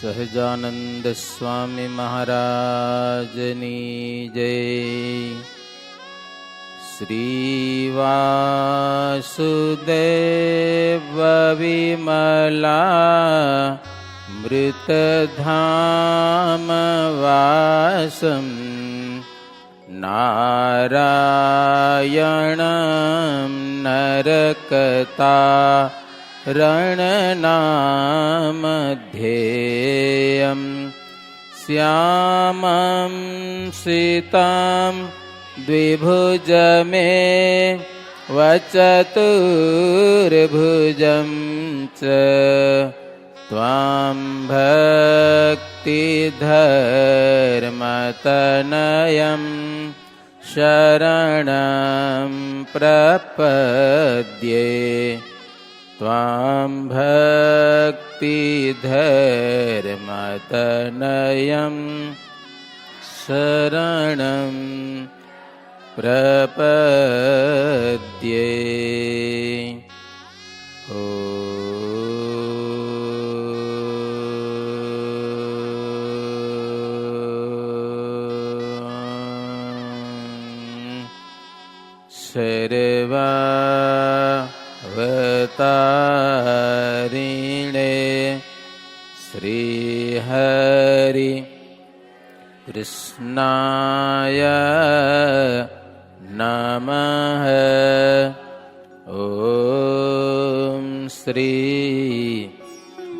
સહજાનંદ સ્વામી મહારાજની જય. શ્રી વાસુદેવ વિમલા મૃતધામ વાસમ નારાયણં નરકતા રણનામધ્યેયં શ્યામં સીતાં દ્વિભુજમે વચતુર્ભુજં ચ ત્વાં ભક્તિધર્મતનયં શરણં પ્રપદ્યે ત્વાં ભક્તિધર્મતનયં શરણં પ્રપદ્યે. સર્વાવતારિણે શ્રી હરિ કૃષ્ણાય નમઃ. ઓમ શ્રી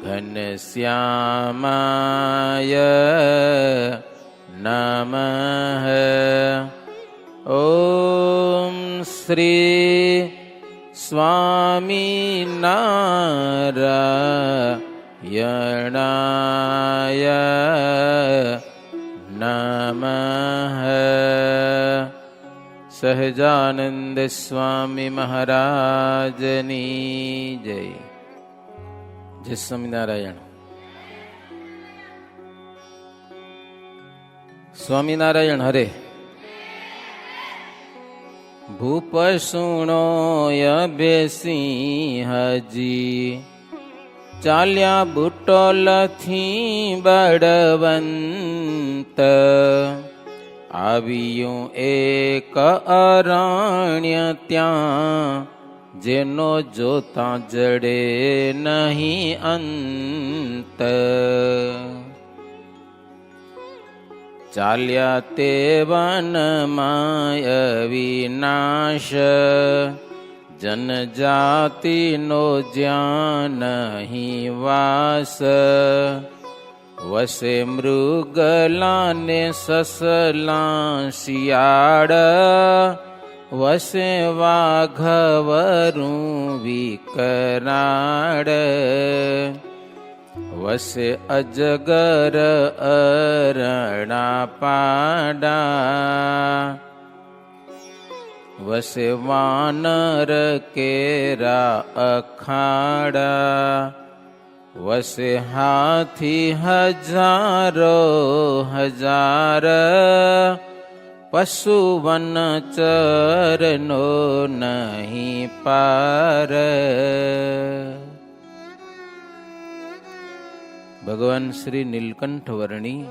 ઘનશ્યામાય નમઃ. ઓમ શ્રી સ્વામિનારાયણાય નમઃ. સહજાનંદ સ્વામી મહારાજની જય. જય સ્વામિનારાયણ. સ્વામિનારાયણ હરે. ભૂપ સુણોય બેસિંહજી ચાલ્યા બુટોલથી બળવંત આવ્યું એક અરણ્ય ત્યાં જેનો જોતા જડે નહીં અંત. ચાલ્યા તે વનમાય વિનાશ જનજાતિનો જ્યાં નહીં વાસ. વસે મૃગલાને સસલા શિયાળ વસે વાઘવરું વિકરાળ. વસે અજગર અરણા પાડા વસે વાનર કેરા અખાડા. વસે હાથી હજારો હજાર પશુ વનચરનો નહીં પાર. ભગવાન શ્રી નીલકંઠ વર્ણી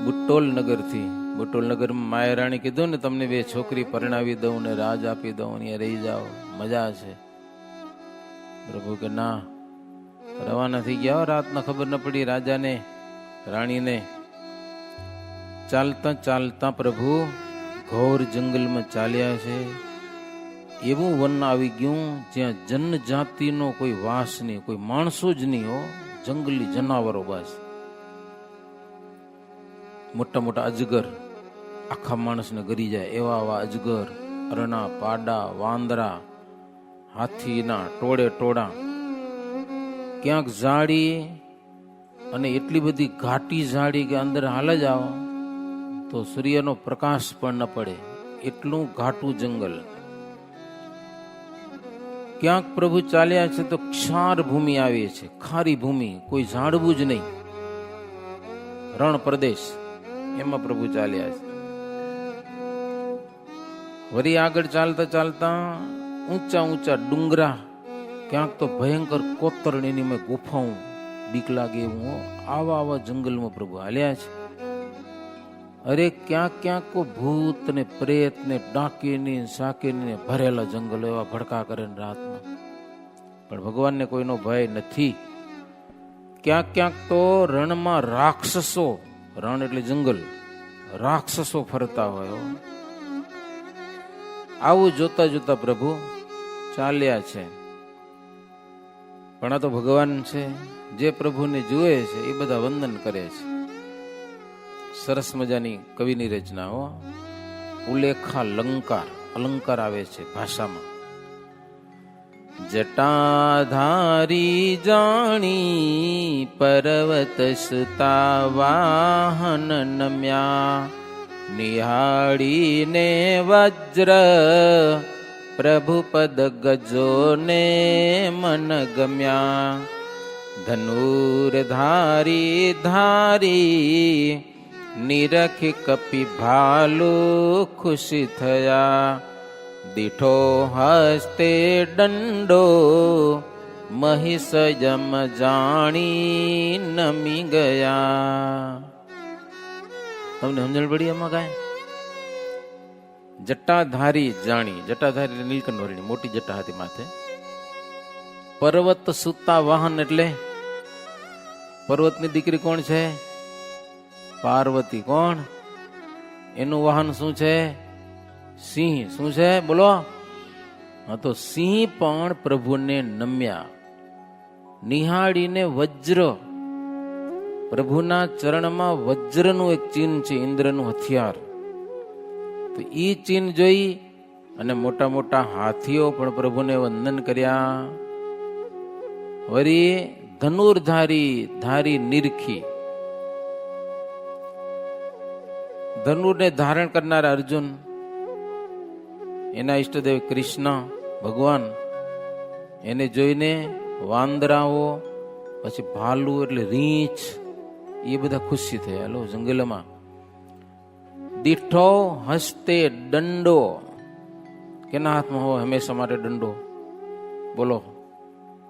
બુટ્ટોલ નગરથી, બુટ્ટોલ નગરમાં માયરાણી કીધું ને તમને બે છોકરી પરણાવી દઉં ને રાજ આપી દઉં, અહીંયા રહી જાઓ, મજા છે. પ્રભુ કે ના. રવાના થઈ ગયા. રાતના ખબર ન પડી રાજાને રાણીને. ચાલતા ચાલતા પ્રભુ ઘોર જંગલમાં ચાલ્યા છે. એવું વન આવી ગયું જ્યાં જનજાતિનો કોઈ વાસ નહીં, કોઈ માણસો જ નહીં હો, જંગલી જનાવરો બસ. મોટા મોટા અજગર આખા માણસને ગરી જાય એવા આવા અજગર, અરણા, પાડા, વાંદરા, હાથીના ટોળે ટોળા. ક્યાંક ઝાડી અને એટલી બધી ઘાટી ઝાડી કે અંદર હાલ જ આવો તો સૂર્યનો પ્રકાશ પણ ન પડે એટલું ઘાટું જંગલ. ક્યાંક પ્રભુ ચાલ્યા છે તો ક્ષાર ભૂમિ આવી છે, ખારી ભૂમિ, કોઈ ઝાડવું જ નહીં, રણ પ્રદેશ, એમાં પ્રભુ ચાલ્યા છે. વળી આગળ ચાલતા ચાલતા ઊંચા ઊંચા ડુંગરા, ક્યાંક તો ભયંકર કોતરણીની મેં ગુફાઓ, બીક લાગે એવું હો. આવા આવા જંગલમાં પ્રભુ હાલ્યા છે. અરે ક્યાંક ક્યાંક ભૂત ને પ્રેત ને ડાકીની સાકીની ભરેલા જંગલો એવા ભડકા કરે ને રાતમાં, પણ ભગવાનને કોઈનો ભય નથી. ક્યાંક ક્યાંક તો રણમાં રાક્ષસો, રણ એટલે જંગલ, રાક્ષસો ફરતા હોય. આવું જોતા જોતા પ્રભુ ચાલ્યા છે. પણ આ તો ભગવાન છે, જે પ્રભુને જુએ છે એ બધા વંદન કરે છે. સરસ મજાની કવિની રચના હો. ઉલેખા અલંકાર, અલંકાર આવે છે ભાષામાં. જટાધારી જાણી પર્વત સુતા વાહન નમ્યા, નિહાળીને વજ્ર પ્રભુ પદ ગજોને મન ગમ્યા. ધનુર્ધારી ધારી નિરખી કપી ભાલુ ખુશી થયા, દીઠો હસ્તે દંડો મહિષ જમ જાણી નમી ગયા. તમને સમજણ પડી એમાં કાંઈ? જટાધારી જાણી, જટાધારી નીલકંઠ વરણી મોટી જટા હતી માથે. પર્વત સુતા વાહન એટલે પર્વતની દીકરી કોણ છે? પાર્વતી. કોણ? એનું વાહન શું છે? સિંહ. શું છે? બોલો. હા, તો સિંહ પણ પ્રભુને નમ્યા. નિહાળીને વજ્ર, પ્રભુના ચરણમાં વજ્રનું એક ચિહ્ન છે, ઇન્દ્રનું હથિયાર. તો ઈ ચિહ્ન જોઈ અને મોટા મોટા હાથીઓ પણ પ્રભુને વંદન કર્યા. વળી ધનુર્ધારી ધારી નિરખી, ધનુરને ધારણ કરનારા અર્જુન, એના ઈષ્ટદેવ કૃષ્ણ ભગવાન, એને જોઈને વાંદરાઓ, પછી ભાલુ એટલે રીંછ, એ બધા ખુશી થયા. લો જંગલમાં. દીઠો હસ્તે દંડો, કેના હાથમાં હોય હંમેશા માટે દંડો? બોલો,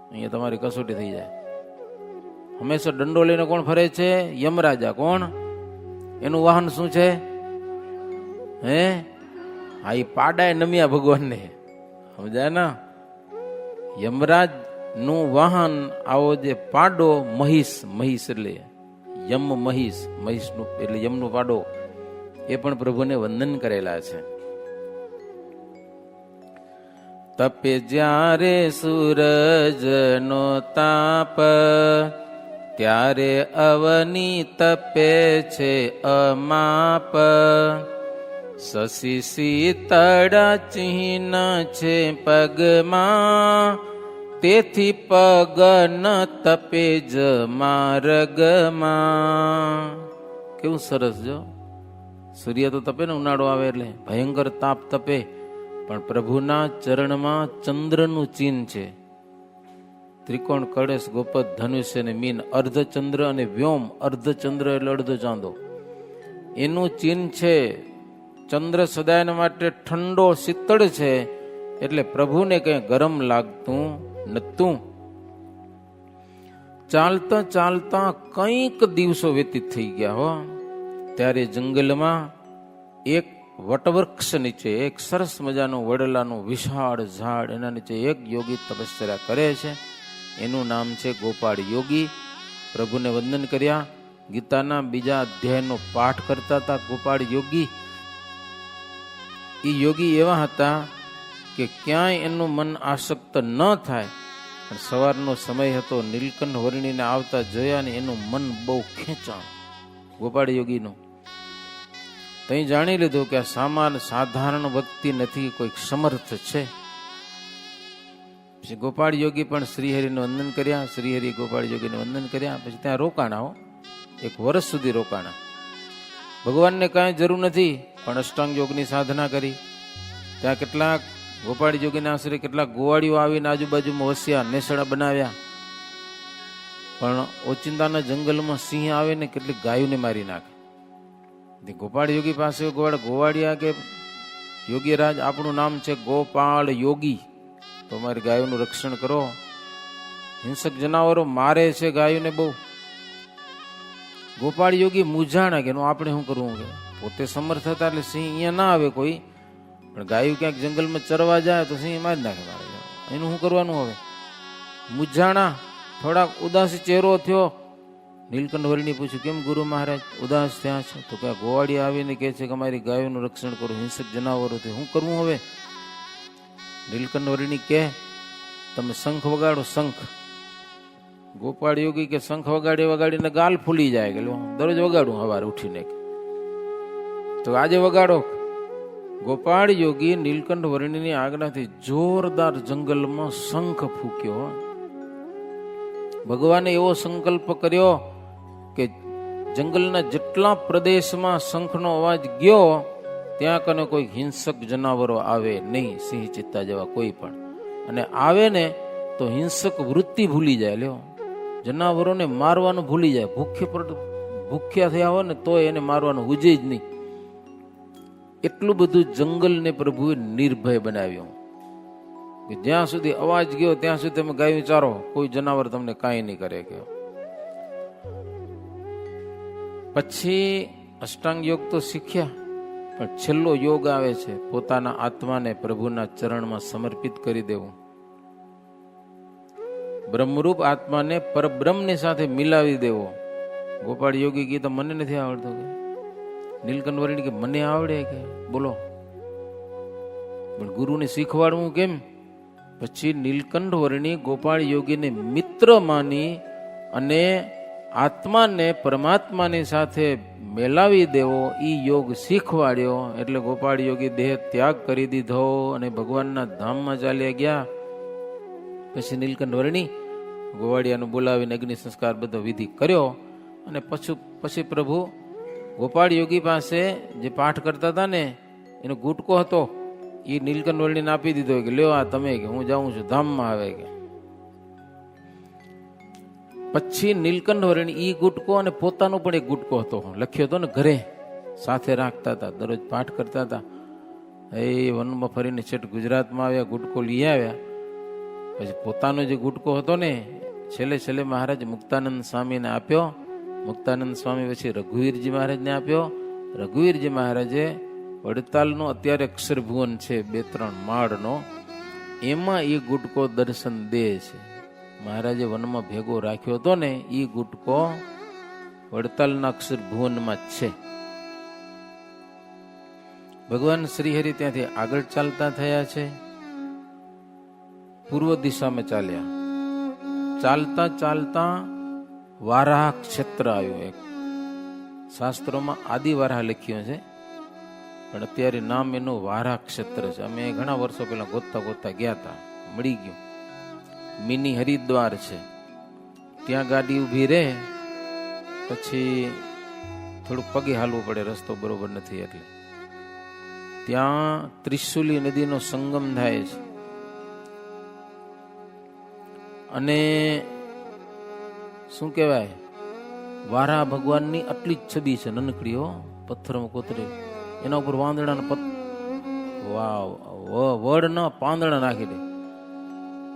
અહીંયા તમારી કસોટી થઈ જાય. હંમેશા દંડો લઈને કોણ ફરે છે? યમરાજા. કોણ? એનું વાહન શું છે? હે? હા, એ પાડાએ નમ્યા ભગવાનને. સમજાય ને? યમરાજ નું વાહન આવો જે પાડો મહિષ, મહિષ એટલે યમ મહિષ, મહિષ નું એટલે યમનો પાડો, એ પણ પ્રભુને વંદન કરેલા છે. તપે જ્યારે સૂરજ નો તાપ, ત્યારે અવની તપે છે અમાપ. શશી શીતળ ચિહ્ન છે પગમાં, તેથી પગ ન તપે જ માર્ગમાં. કેવું સરસ! જો સૂર્ય તો તપે ને, ઉનાળો આવે એટલે ભયંકર તાપ તપે, પણ પ્રભુના ચરણમાં ચંદ્રનું ચિહ્ન છે. ત્રિકોણ, કળશ, ગોપદ, ધનુષ્ય અને મીન, અર્ધચંદ્ર અને વ્યોમ. અર્ધચંદ્ર એટલે અડધો ચાંદો, એનું ચિહ્ન છે. ચંદ્ર સદાયના માટે ઠંડો શીતળ છે, એટલે પ્રભુને કઈ ગરમ લાગતું નતું. ચાલતા ચાલતા કંઈક દિવસો વ્યતીત થઈ ગયા હો. ત્યારે જંગલમાં એક વટવૃક્ષ નીચે, એક સરસ મજાનું વડલાનું વિશાળ ઝાડ, એના નીચે એક યોગી તપશ્ચર્યા કરે છે. એનું નામ છે ગોપાળ યોગી. પ્રભુને વંદન કર્યા. ગીતાના બીજા અધ્યાયનો પાઠ કરતા હતા ગોપાળ યોગી. એ યોગી એવા હતા કે ક્યાંય એનું મન આસક્ત ન થાય. સવારનો સમય હતો, નીલકંઠ વર્ણીને આવતા જોયા ને એનું મન બહુ ખેંચાણ ગોપાળ યોગીનું. તઈ જાણી લીધું કે આ સાધારણ ભક્તિ નથી, કોઈક સમર્થ છે. પછી ગોપાળ યોગી પણ શ્રીહરિને વંદન કર્યા. શ્રીહરિ ગોપાળ યોગીને વંદન કર્યા. પછી ત્યાં રોકાણા હો, 1 વર્ષ સુધી રોકાણા. ભગવાનને કાંઈ જરૂર નથી, પણ અષ્ટાંગ યોગની સાધના કરી. ત્યાં કેટલાક ગોપાળ યોગીના આશરે કેટલાક ગોવાળીઓ આવીને આજુબાજુમાં વસ્યા, નેસડા બનાવ્યા. પણ ઓચિંતાના જંગલમાં સિંહ આવે ને કેટલીક ગાયોને મારી નાખે. ગોપાળ યોગી પાસે ગોવાળિયા કે યોગીરાજ, આપણું નામ છે ગોપાળ યોગી, તો અમારી ગાયોનું રક્ષણ કરો. હિંસક જનાવરો મારે છે ગાયોને બહુ. ગોપાળ યોગી મૂંઝાણા કે એનું આપણે શું કરવું, કે પોતે સમર્થ હતા એટલે સિંહ અહીંયા ના આવે કોઈ, પણ ગાયું ક્યાંક જંગલમાં ચરવા જાય તો સિંહ મારી નાખે મારે, એનું શું કરવાનું હવે. મૂંઝાણા, થોડાક ઉદાસી ચહેરો થયો. નીલકંઠ વર્ણી પૂછ્યું, કેમ ગુરુ મહારાજ ઉદાસ થયા છો? તો કે ગોવાળી આવીને કહે છે કે અમારી ગાયોનું રક્ષણ કરો, હિંસક જનાવરોથી શું કરવું હવે? નીલકંઠ વર્ણી કહે, તમે શંખ વગાડો. શંખ. ગોપાળ યોગી કે શંખ વગાડી વગાડીને ગાલ ફૂલી જાય, કે દરરોજ વગાડું સવારે ઉઠીને, તો આજે વગાડો. ગોપાળ યોગી નીલકંઠ વર્ણીની આજ્ઞાથી જોરદાર જંગલમાં શંખ ફૂક્યો. ભગવાને એવો સંકલ્પ કર્યો કે જંગલના જેટલા પ્રદેશમાં શંખનો અવાજ ગયો ત્યાં કને કોઈ હિંસક જનાવરો આવે નહીં, સિંહ ચિત્તા જેવા કોઈ પણ. અને આવે ને તો હિંસક વૃત્તિ ભૂલી જાય. લ્યો, જનાવરોને મારવાનું ભૂલી જાય. ભૂખ્યા થયા હોય ને તો એને મારવાનું હુજે જ નહીં. એટલું બધું જંગલને પ્રભુએ નિર્ભય બનાવ્યું કે જ્યાં સુધી અવાજ ગયો ત્યાં સુધી તમે ગાયું ચારો, કોઈ જનાવર તમને કાંઈ નહીં કરે. કે પછી અષ્ટાંગ યોગ તો શીખ્યા, પણ છેલ્લો યોગ આવે છે પોતાના આત્માને પ્રભુના ચરણમાં સમર્પિત કરી દેવું. બ્રહ્મરૂપ આત્માને પરબ્રહ્મની સાથે મિલાવી દેવો. ગોપાળ યોગી કીધું મને નથી આવડતું. કે નીલકંઠ વર્ણી કે મને આવડે. કે બોલો, પણ ગુરુને શીખવાડવું કેમ? પછી નીલકંઠ વર્ણી ગોપાળ યોગીને મિત્ર માની અને આત્માને પરમાત્માની સાથે મેલાવી દેવો ઈ યોગ શીખવાડ્યો. એટલે ગોપાળ યોગી દેહ ત્યાગ કરી દીધો અને ભગવાનના ધામમાં ચાલ્યા ગયા. પછી નીલકંઠ વર્ણી ગોવાળિયાનું બોલાવીને અગ્નિ સંસ્કાર બધો વિધિ કર્યો. અને પછી પ્રભુ ગોપાળ યોગી પાસે જે પાઠ કરતા હતા ને એનો ગુટકો હતો એ નીલકંઠ વર્ણીને આપી દીધો કે લ્યો આ તમે, કે હું જાઉં છું ધામમાં આવે. કે પછી નીલકંઠ વર્ણી ઈ ગુટકો અને પોતાનો પણ એક ગુટકો હતો, લખ્યો હતો ને ઘરે, સાથે રાખતા હતા, દરરોજ પાઠ કરતા હતા. એ વનમાં ફરીને છેટ ગુજરાતમાં આવ્યા, ગુટકો લઈ આવ્યા. પછી પોતાનો જે ગુટકો હતો ને છેલ્લે મહારાજ મુક્તાનંદ સ્વામીને આપ્યો. મુક્તાનંદ સ્વામી પછી રઘુવીરજી મહારાજને આપ્યો. રઘુવીરજી મહારાજે વડતાલનો અત્યારે અક્ષરભુવન છે 2-3 માળનો, એમાં એ ગુટકો દર્શન દે છે. મહારાજે વનમાં ભેગો રાખ્યો હતો ને એ ગુટકો વડતાલના અક્ષરભુવનમાં જ છે. ભગવાન શ્રીહરિ ત્યાંથી આગળ ચાલતા થયા છે. પૂર્વ દિશામાં ચાલ્યા. ચાલતા ચાલતા વારાહ ક્ષેત્ર આવ્યું. એક શાસ્ત્રોમાં આદિવારાહ લખ્યું છે, પણ અત્યારે નામ એનું વારાહ ક્ષેત્ર છે. અમે ઘણા વર્ષો પહેલા ગોતતા ગયા હતા, મળી ગયું. મિની હરિદ્વાર છે. ત્યાં ગાડી ઊભી રહે, પછી થોડુંક પગે હાલવું પડે, રસ્તો બરોબર નથી એટલે. ત્યાં ત્રિશુલી નદીનો સંગમ થાય છે. અને શું કહેવાય, વારા ભગવાનની આટલી જ છબી છે, નનકડી હો, પથ્થરમાં કોતરી. એના ઉપર વાંદડાના વડ ના પાંદડા નાખી દે.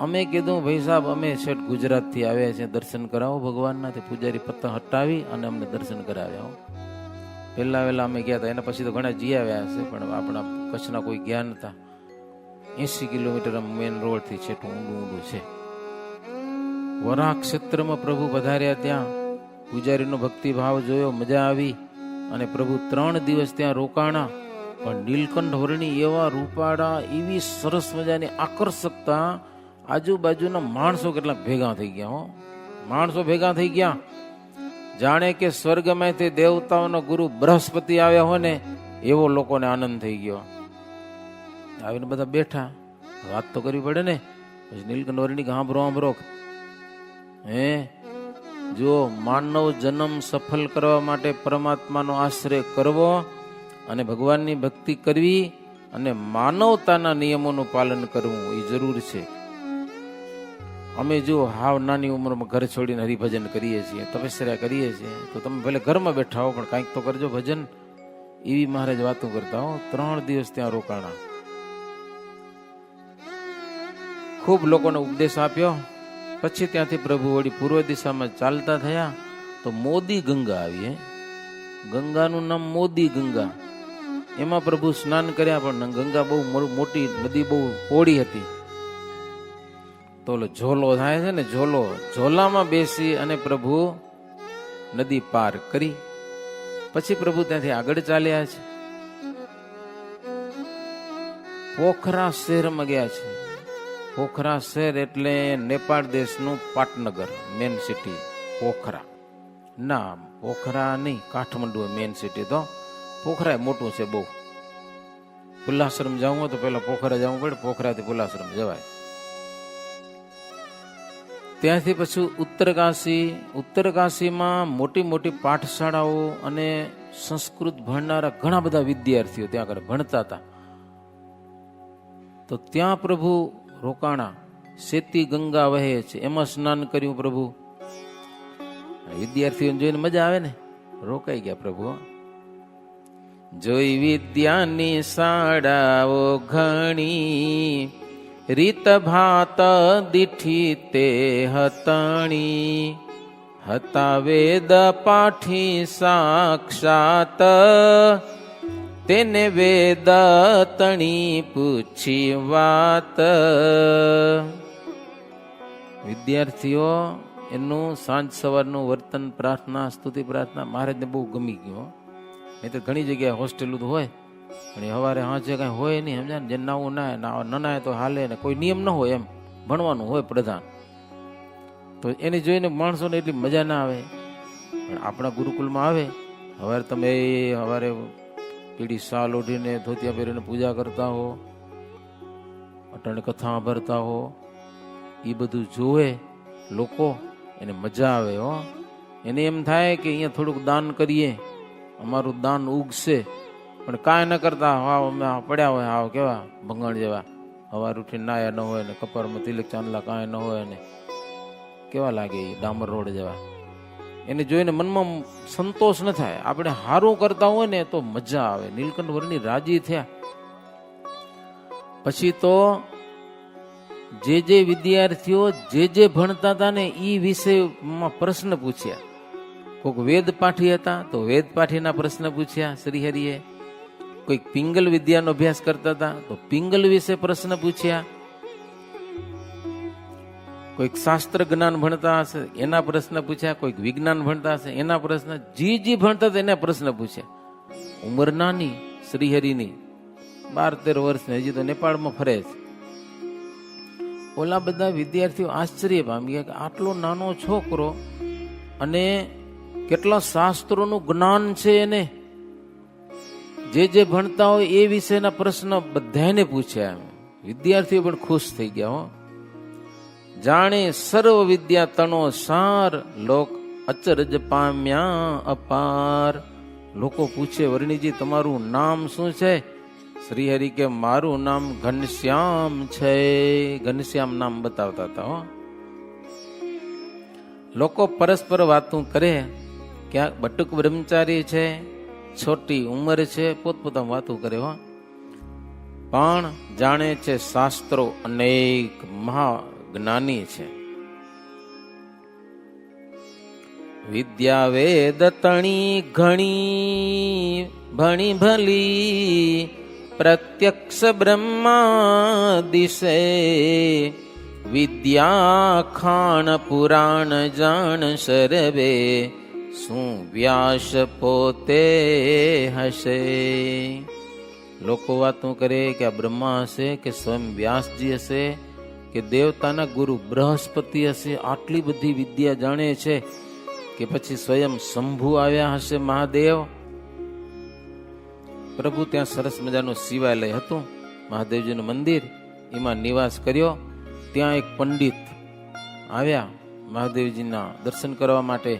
અમે કીધું ભાઈ સાહેબ અમે છેટ ગુજરાતથી આવ્યા છીએ, દર્શન કરાવો ભગવાનના. તે પૂજારી પત્તા હટાવી અને અમને દર્શન કરાવ્યા. પહેલા વહેલા અમે ગયા હતા, એના પછી તો ઘણા જી આવ્યા હશે, પણ આપણા કચ્છના કોઈ ગયા નતા. 80 કિલોમીટર મેન રોડ થી છેટું ઊંડું છે. વરાહ ક્ષેત્રમાં પ્રભુ પધાર્યા. ત્યાં પૂજારીનો ભક્તિભાવ જોયો, મજા આવી. અને પ્રભુ 3 દિવસ ત્યાં રોકાણા. પણ નીલકંઠ વર્ણી એવા રૂપાળા, એવી સરસ મજાની આકર્ષકતા, આજુબાજુના માણસો કેટલા ભેગા થઈ ગયા. હો, માણસો ભેગા થઈ ગયા, જાણે કે સ્વર્ગમાંથી દેવતાઓનો ગુરુ બૃહસ્પતિ આવ્યા હોય ને એવો લોકોને આનંદ થઈ ગયો. આવીને બધા બેઠા, વાત તો કરવી પડે ને. પછી નીલકંઠ વર્ણી સાંભળો જો માનવ જન્મ સફળ કરવા માટે પરમાત્માનો આશ્રય કરવો અને ભગવાનની ભક્તિ કરવી અને માનવતાના નિયમોનું પાલન કરવું એ જરૂર છે. અમે જો હાવ નાની ઉંમરમાં ઘર છોડીને હરિભજન કરીએ છીએ, તપસ્યા કરીએ છીએ, તો તમે ભલે ઘરમાં બેઠા હો પણ કાંઈક તો કરજો ભજન. એવી મહારાજ વાતો કરતા હો. 3 દિવસ ત્યાં રોકાણા. ખૂબ લોકોને ઉપદેશ આપ્યો. પછી ત્યાંથી પ્રભુ વળી પૂર્વ દિશામાં ચાલતા થયા તો મોદી ગંગા આવી. ગંગાનું નામ મોદી ગંગા. એમાં પ્રભુ સ્નાન કર્યા, પણ ગંગા બહુ મોટી નદી, બહુ પહોળી હતી. તો ઝોલો થાય છે ને, ઝોલામાં બેસી અને પ્રભુ નદી પાર કરી. પછી પ્રભુ ત્યાંથી આગળ ચાલ્યા છે, પોખરા શહેરમાં ગયા છે. પોખરા શહેર એટલે નેપાળ દેશનું પાટનગર, મેન સિટી પોખરા. ના, પોખરા નહીં, કાઠમંડુ મેન સિટી. તો પોખરા મોટું છે બહુ. પુલાશ્રમ જવું હોય તો પેલા પોખરા જવું પડે, પોખરાથી પુલાશ્રમ જવાય. ત્યાંથી પછી ઉત્તરકાશીમાં મોટી મોટી પાઠશાળાઓ અને સંસ્કૃત ભણનારા ઘણા બધા વિદ્યાર્થીઓ ત્યાં આગળ ભણતા હતા. તો ત્યાં પ્રભુ રોકાણા. શેતી ગંગા વહે છે, એમાં સ્નાન કર્યું પ્રભુ. વિદ્યાર્થીઓને જોઈને મજા આવે ને, રોકાઈ ગયા પ્રભુ. જોઈ વિદ્યાની શાળાઓ ઘણી, રીત ભાત દીઠી તે હતણી. હતા વેદ પાઠી સાક્ષાત, તેને વેદ તણી પૂછી વાત. વિદ્યાર્થીઓ એનું સાંજ સવારનું વર્તન, પ્રાર્થના, સ્તુતિ પ્રાર્થના મહારાજને બહુ ગમી ગયું. નહીં તો ઘણી જગ્યાએ હોસ્ટેલ તો હોય, પણ સવારે હાજે કાંઈ હોય નહીં, સમજ્યા ને. જે નાવું ના નાય તો હાલે ને, કોઈ નિયમ ન હોય, એમ ભણવાનું હોય પ્રધાન. તો એને જોઈને માણસોને એટલી મજા ના આવે. પણ આપણા ગુરુકુલમાં આવે, સવારે તમે સવારે પીળી શાલ ઓઢીને ધોતિયા પહેરીને પૂજા કરતા હો, અટણ કથા ભરતા હો, એ બધું જોવે લોકો, એને મજા આવે. હો, એને એમ થાય કે અહીંયા થોડુંક દાન કરીએ, અમારું દાન ઉગશે. પણ કાંઈ ન કરતા હાવ અમે પડ્યા હોય, હાવ કેવા ભંગણ જેવા. સવાર ઉઠીને નાયા ન હોય ને, કપાળમાં તિલક ચાંદલા કાંઈ ન હોય ને, કેવા લાગે એ ડામર રોડ જેવા. એને જોઈને મનમાં સંતોષ ન થાય. આપણે સારું કરતા હોય ને તો મજા આવે. નીલકંઠ વર્ણી રાજી થયા. પછી તો જે વિદ્યાર્થીઓ જે ભણતા હતા ને એ વિષયમાં પ્રશ્ન પૂછ્યા. કોઈક વેદ પાઠી હતા તો વેદ પાઠીના પ્રશ્ન પૂછ્યા શ્રીહરિએ. કોઈક પિંગલ વિદ્યાનો અભ્યાસ કરતા હતા તો પિંગલ વિશે પ્રશ્ન પૂછ્યા. કોઈક શાસ્ત્ર જ્ઞાન ભણતા હશે એના પ્રશ્ન પૂછ્યા. કોઈક વિજ્ઞાન ભણતા હશે એના પ્રશ્ન, જે ભણતા હતા એના પ્રશ્ન પૂછ્યા. ઉંમર નાની શ્રીહરિની, 12-13 વર્ષની, હજી તો નેપાળમાં ફરે છે. ઓલા બધા વિદ્યાર્થીઓ આશ્ચર્ય પામી ગયા કે આટલો નાનો છોકરો અને કેટલા શાસ્ત્રોનું જ્ઞાન છે એને. જે ભણતા હોય એ વિશેના પ્રશ્ન બધાને પૂછ્યા. વિદ્યાર્થીઓ પણ ખુશ થઈ ગયા. હો, જાણે સર્વ વિદ્યા તણો સાર, લોક અચરજ પામ્યા અપાર. લોકો પૂછે, વર્ણીજી તમારું નામ શું છે? શ્રીહરિ કે મારું નામ ઘનશ્યામ છે. ઘનશ્યામ નામ બતાવતા હતા. હો, લોકો પરસ્પર વાતું કરે. ક્યાંક બટુક બ્રહ્મચારી છે, છોટી ઉંમર છે, પોતપોતાની વાતો કરે. હો, પણ જાણે છે શાસ્ત્રો અનેક, મહા જ્ઞાની છે. વિદ્યા વેદ તણી ઘણી ભણી ભલી, પ્રત્યક્ષ બ્રહ્મા દિશે. વિદ્યા ખાણ પુરાણ જાણ સર્વે, શું વ્યાસ પોતે હશે. લોકો વાતું કરે કે આ બ્રહ્મા હશે, કે સ્વયં વ્યાસજી હશે, કે દેવતાના ગુરુ બૃહસ્પતિ હશે. આટલી બધી વિદ્યા જાણે છે. કે પછી સ્વયં શંભુ આવ્યા હશે, મહાદેવ. પ્રભુ ત્યાં સરસ મજાનું શિવાલય હતું, મહાદેવજીનું મંદિર, એમાં નિવાસ કર્યો. ત્યાં એક પંડિત આવ્યા મહાદેવજીના દર્શન કરવા માટે,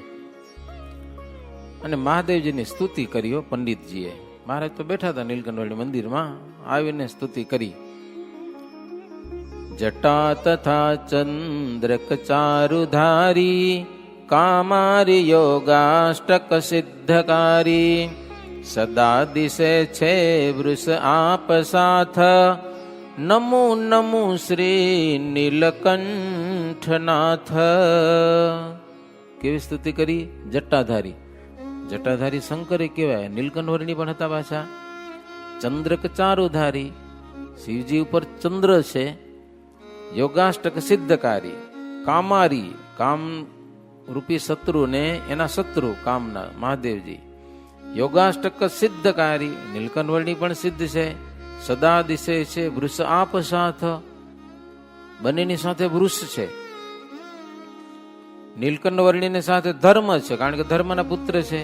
અને મહાદેવજીની સ્તુતિ કર્યો પંડિતજીએ. મહારાજ તો બેઠા હતા નીલકંઠ મંદિરમાં, આવીને સ્તુતિ કરી. જટા તથા ચંદ્રક ચારુધારી, કામારી યોગાષ્ટક સિદ્ધકારી. સદા દિશે છે વૃષ આપ સાથ, નમો નમો શ્રી નીલકંઠ કંઠનાથ. કેવી સ્તુતિ કરી? જટાધારી. જટાધારી શંકરે કહેવાય. નીલકંઠ વર્ણી પણ હતા પાછા. ચંદ્રક ચારુધારી, શિવજી ઉપર ચંદ્ર છે. યોગાષ્ટક સિદ્ધકારી, કામારી, કામ રૂપી શત્રુને એના શત્રુ કામના મહાદેવજી. યોગાષ્ટક સિદ્ધકારી, નીલકંઠ વર્ણી પણ સિદ્ધ છે. સદા દિશે છે વૃષ આપ સાથ, બંનેની સાથે વૃષ છે. નીલકંઠ વર્ણીની સાથે ધર્મ છે, કારણ કે ધર્મના પુત્ર છે.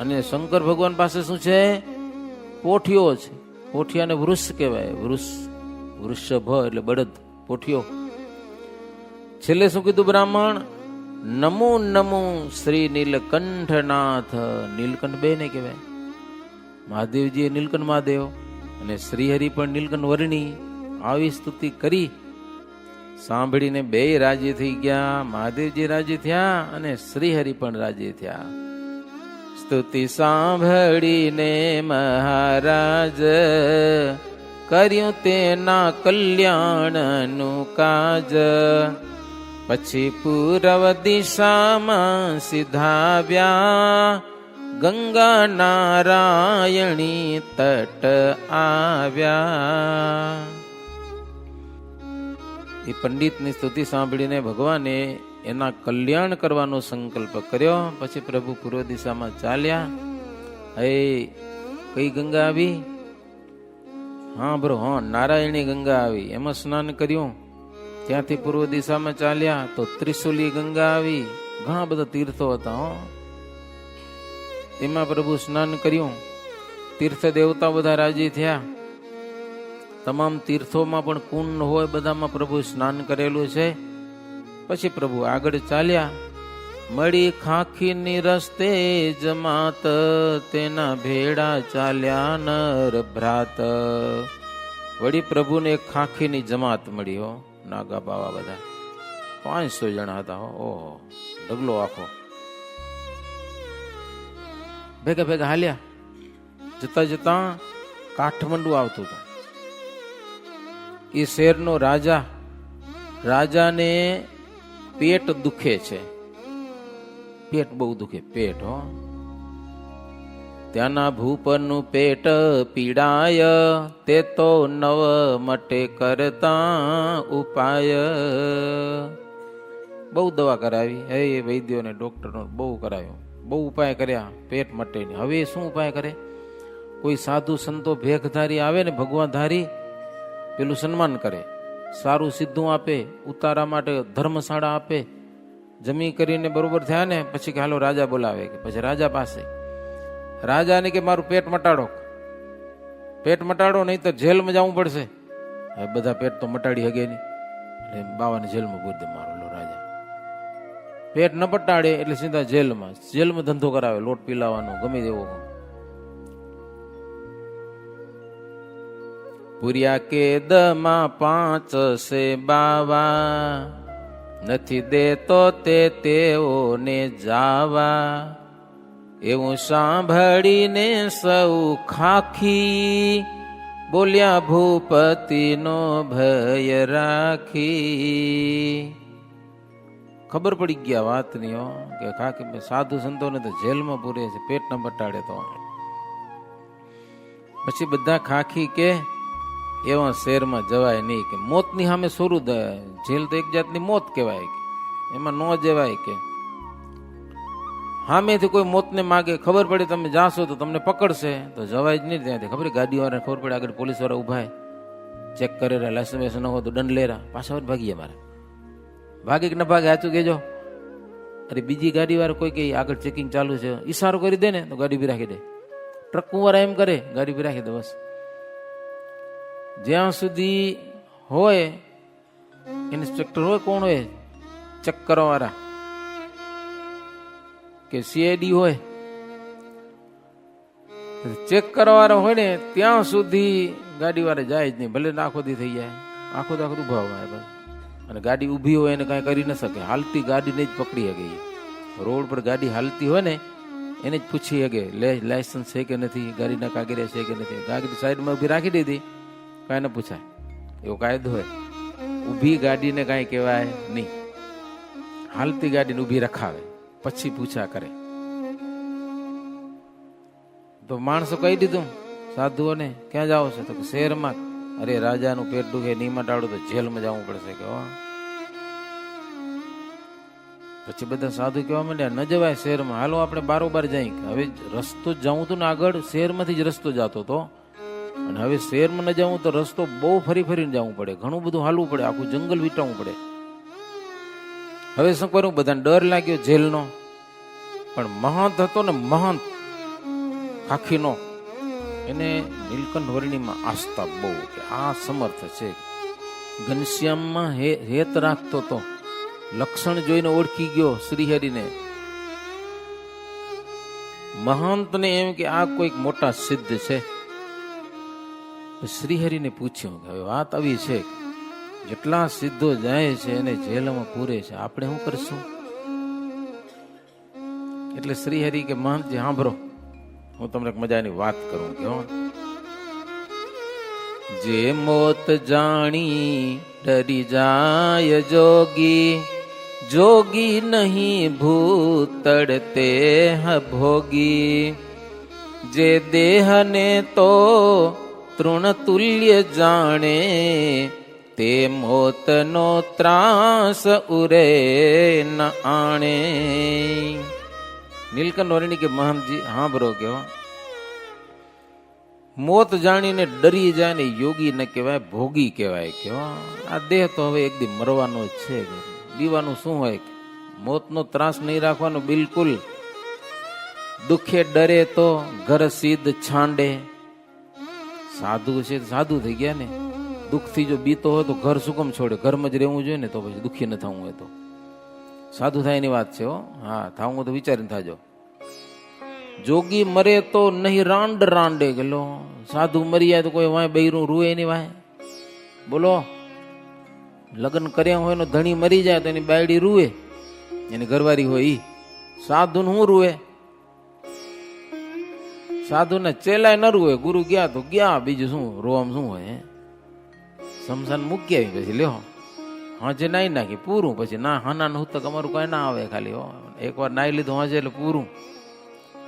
અને શંકર ભગવાન પાસે શું છે? પોઠિયો છે. પોઠિયાને વૃષ કહેવાય. વૃષભ એટલે બળદ, પોઠિયો. છેલ્લે શું કીધું બ્રાહ્મણ? નમો નમો શ્રી નીલકંઠનાથ. નીલકંઠ બે ને કહેવાય. મહાદેવજી એ નીલકંઠ મહાદેવ અને શ્રીહરિ પણ નીલકંઠ વર્ણી. આવી સ્તુતિ કરી સાંભળીને બે રાજી થઈ ગયા. મહાદેવજી રાજી થયા અને શ્રીહરિ પણ રાજી થયા. સ્તુતિ સાંભળીને મહારાજ કર્યું તેના કલ્યાણનું કાજ. પછી પૂર્વ દિશામાં સીધાવ્યા, ગંગા નારાયણી તટ આવ્યા. એ પંડિતની સ્તુતિ સાંભળીને ભગવાને એના કલ્યાણ કરવાનો સંકલ્પ કર્યો. પછી પ્રભુ પૂર્વ દિશામાં ચાલ્યા. હે કઈ ગંગા આવી? હા બ્રો, હા નારાયણી ગંગા આવી. એમાં સ્નાન કર્યું. ત્યાંથી પૂર્વ દિશામાં ચાલ્યા તો ત્રિશુલી ગંગા આવી. ઘણા બધા તીર્થો હતા હો. એમાં પ્રભુ સ્નાન કર્યું. તીર્થ દેવતા બધા રાજી થયા. તમામ તીર્થોમાં પણ કુંડ હોય, બધામાં પ્રભુ સ્નાન કરેલું છે. પછી પ્રભુ આગળ ચાલ્યા. મળી ખાખીની રસ્તે જમાત, તેના ભેડા ચાલ્યા નર ભ્રાત. વળી પ્રભુને એક ખાખીની જમાત મળી હો. નાગા બાવા બધા 500 જણા હતા હો. ઓહો, ઢગલો આખો. ભેગા ભેગા હાલ્યા. જતા જતા કાઠમંડુ આવતું હતું. એ શહેરનો રાજાને પેટ દુખે છે. પેટ બહુ દુખે, પેટ હો. ત્યાંના ભૂપનું પેટ પીડાય, તે તો નવ મટે કરતા ઉપાય. બહુ દવા કરાવી. હે વૈદ્યોને ડોક્ટરનો બહુ કરાવ્યો, બહુ ઉપાય કર્યા, પેટ મટે નહીં. હવે શું ઉપાય કરે? કોઈ સાધુ સંતો ભેખધારી આવે ને, ભગવાન ધારી, પેલું સન્માન કરે, સારું સીધું આપે, ઉતારા માટે ધર્મશાળા આપે. જમી કરીને બરોબર થયા ને પછી કે હાલો રાજા બોલાવે. કે પછી રાજા પાસે, રાજાને કે મારું પેટ મટાડો, પેટ મટાડો નહીં તો જેલમાં જવું પડશે. હવે બધા પેટ તો મટાડી હગે નહીં, એટલે બાવાને જેલમાં પૂરી દે. મારો લો રાજા પેટ ન મટાડે એટલે સીધા જેલમાં ધંધો કરાવે, લોટ પીલાવાનો, ગમે તેવો. પુર્યા કે દમાં 5 સે બાવા, નથી દેતો તે તેઓને જાવા. એવું સાંભળીને સૌ ખાખી, બોલ્યા ભૂપતિનો ભય રાખી. ખબર પડી ગયા વાતની હો, કે ખાખી સાધુ સંતોને તો જેલમાં પૂરે છે, પેટ ન બટાડે તો. પછી બધા ખાખી કે એવા શહેરમાં જવાય નહીં, કે મોતની સામે સોરું. જેલ તો એક જાતની મોત કહેવાય, કે એમાં ન જવાય. કે સામેથી કોઈ મોતને માગે, ખબર પડે તમે જાશો તો તમને પકડશે, તો જવાય જ નહીં. ત્યાંથી ખબર ગાડીવાળાને ખબર પડે, આગળ પોલીસ વાળા ઉભા ચેક કરેલા, લાયસન્સ ન હોય તો દંડ લેરા, પાછા ભાગીએ. મારે ભાગે કે ન ભાગે સાચું કહેજો. અરે બીજી ગાડી વાળા કોઈ કે આગળ ચેકિંગ ચાલુ છે, ઈશારો કરી દે ને તો ગાડી બી રાખી દે. ટ્રક વાળા એમ કરે, ગાડી બી રાખી દે. બસ જ્યાં સુધી હોય ઇન્સ્પેક્ટર હોય, કોણ હોય ચેક કરવા વાળા, કે સીઆઈડી હોય, ચેક કરવા વાળા હોય ને, ત્યાં સુધી ગાડી વાળા જાય જ નહીં. ભલે આખો દી થઈ જાય, આખો ઉભા હોય. બસ અને ગાડી ઊભી હોય એને કાંઈ કરી ન શકે. હાલતી ગાડીને જ પકડી શકે. રોડ પર ગાડી હાલતી હોય ને એને જ પૂછી શકે, લાયસન્સ છે કે નથી, ગાડીના કાગળિયા છે કે નથી. ગાડી સાઈડમાં ઊભી રાખી દીધી, કાંઈ ન પૂછાય, એવો કાયદો હોય. ઊભી ગાડીને કાંઈ કહેવાય નહીં. હાલતી ગાડીને ઊભી રખાવે, પછી પૂછા કરે. તો માણસો કહી દીધું સાધુઓને, ક્યાં જાઓ છો? તો શહેરમાં. અરે રાજાનું પેટ દુખે, નહીં મટાડું તો જેલમાં જવું પડશે કે. પછી બધા સાધુ કહેવા માંડ્યા, ન જવાય શહેરમાં, હાલો આપણે બારોબાર જઈ. હવે રસ્તો જવું તો ને આગળ શહેરમાંથી જ રસ્તો જતો હતો, અને હવે શહેરમાં ન જવું તો રસ્તો બહુ ફરી ફરીને જવું પડે, ઘણું બધું હાલવું પડે, આખું જંગલ વીંટાવવું પડે. હવે શું કરું? બધાને ડર લાગ્યો જેલનો. પણ મહંત હતો ને, મહંત ખાખીનો, એને નીલકંઠ વર્ણીમાં આસ્થા બહુ, કે આ સમર્થ છે. ઘનશ્યામમાં હેત રાખતો હતો, લક્ષણ જોઈને ઓળખી ગયો શ્રીહરિને. મહંતને એમ કે આ કોઈક મોટા સિદ્ધ છે. શ્રીહરિને પૂછ્યું કે હવે વાત આવી છે, જેટલા સિદ્ધો જાય છે એને જેલમાં પૂરે છે, આપણે શું કરશું? એટલે શ્રીહરિ કે મહંતજી સાંભળો, હું તમને મજાની વાત કરું કે જે મોત જાણી ડરી જાય જોગી, જોગી નહીં ભૂતળ તે ભોગી. જે દેહને તો તૃણ તુલ્ય જાણે, તે મોતનો ત્રાસ ઉરે ન આણે. નીલકંઠ વર્ણી કે મહંતજી સાંભળો કેવા, મોત જાણીને ડરી જાય ને યોગી ન કહેવાય, ભોગી કહેવાય. કેવા આ દેહ તો હવે એક દી મરવાનો જ છે, બીવાનું શું હોય? મોતનો ત્રાસ નહીં રાખવાનો બિલકુલ. દુખે ડરે તો ઘર સીધ છાંડે. સાધુ છે સાધુ થઈ ગયા ને, દુઃખથી જો બીતો હોય તો ઘર શું કામ છોડે? ઘરમાં જ રહેવું જોઈએ ને, તો પછી દુઃખી ન થવું હોય તો. સાધુ થાય એની વાત છે. હા, થવું તો વિચારીને થાજો. જોગી મરે તો નહીં રાંડ રાંડે ગેલો. સાધુ મરી જાય તો કોઈ વાય બૈરું રૂએ એની વાય? બોલો, લગ્ન કર્યા હોય ને ધણી મરી જાય તો એની બાયડી રૂએ, એની ઘરવાળી હોય ઈ. સાધુ હું રૂએ? સાધુ ને ચેલાય ન રૂએ, ગુરુ ગયા તો ગયા, બીજું શું રોમ શું હોય? સમસાન મૂકી આવી પછી લ્યો હાજે નાઈ નાખી પૂરું. પછી ના હાના ન તક અમારું કઈ ના આવે, ખાલી એકવાર નાઈ લીધું હાજે એટલે પૂરું.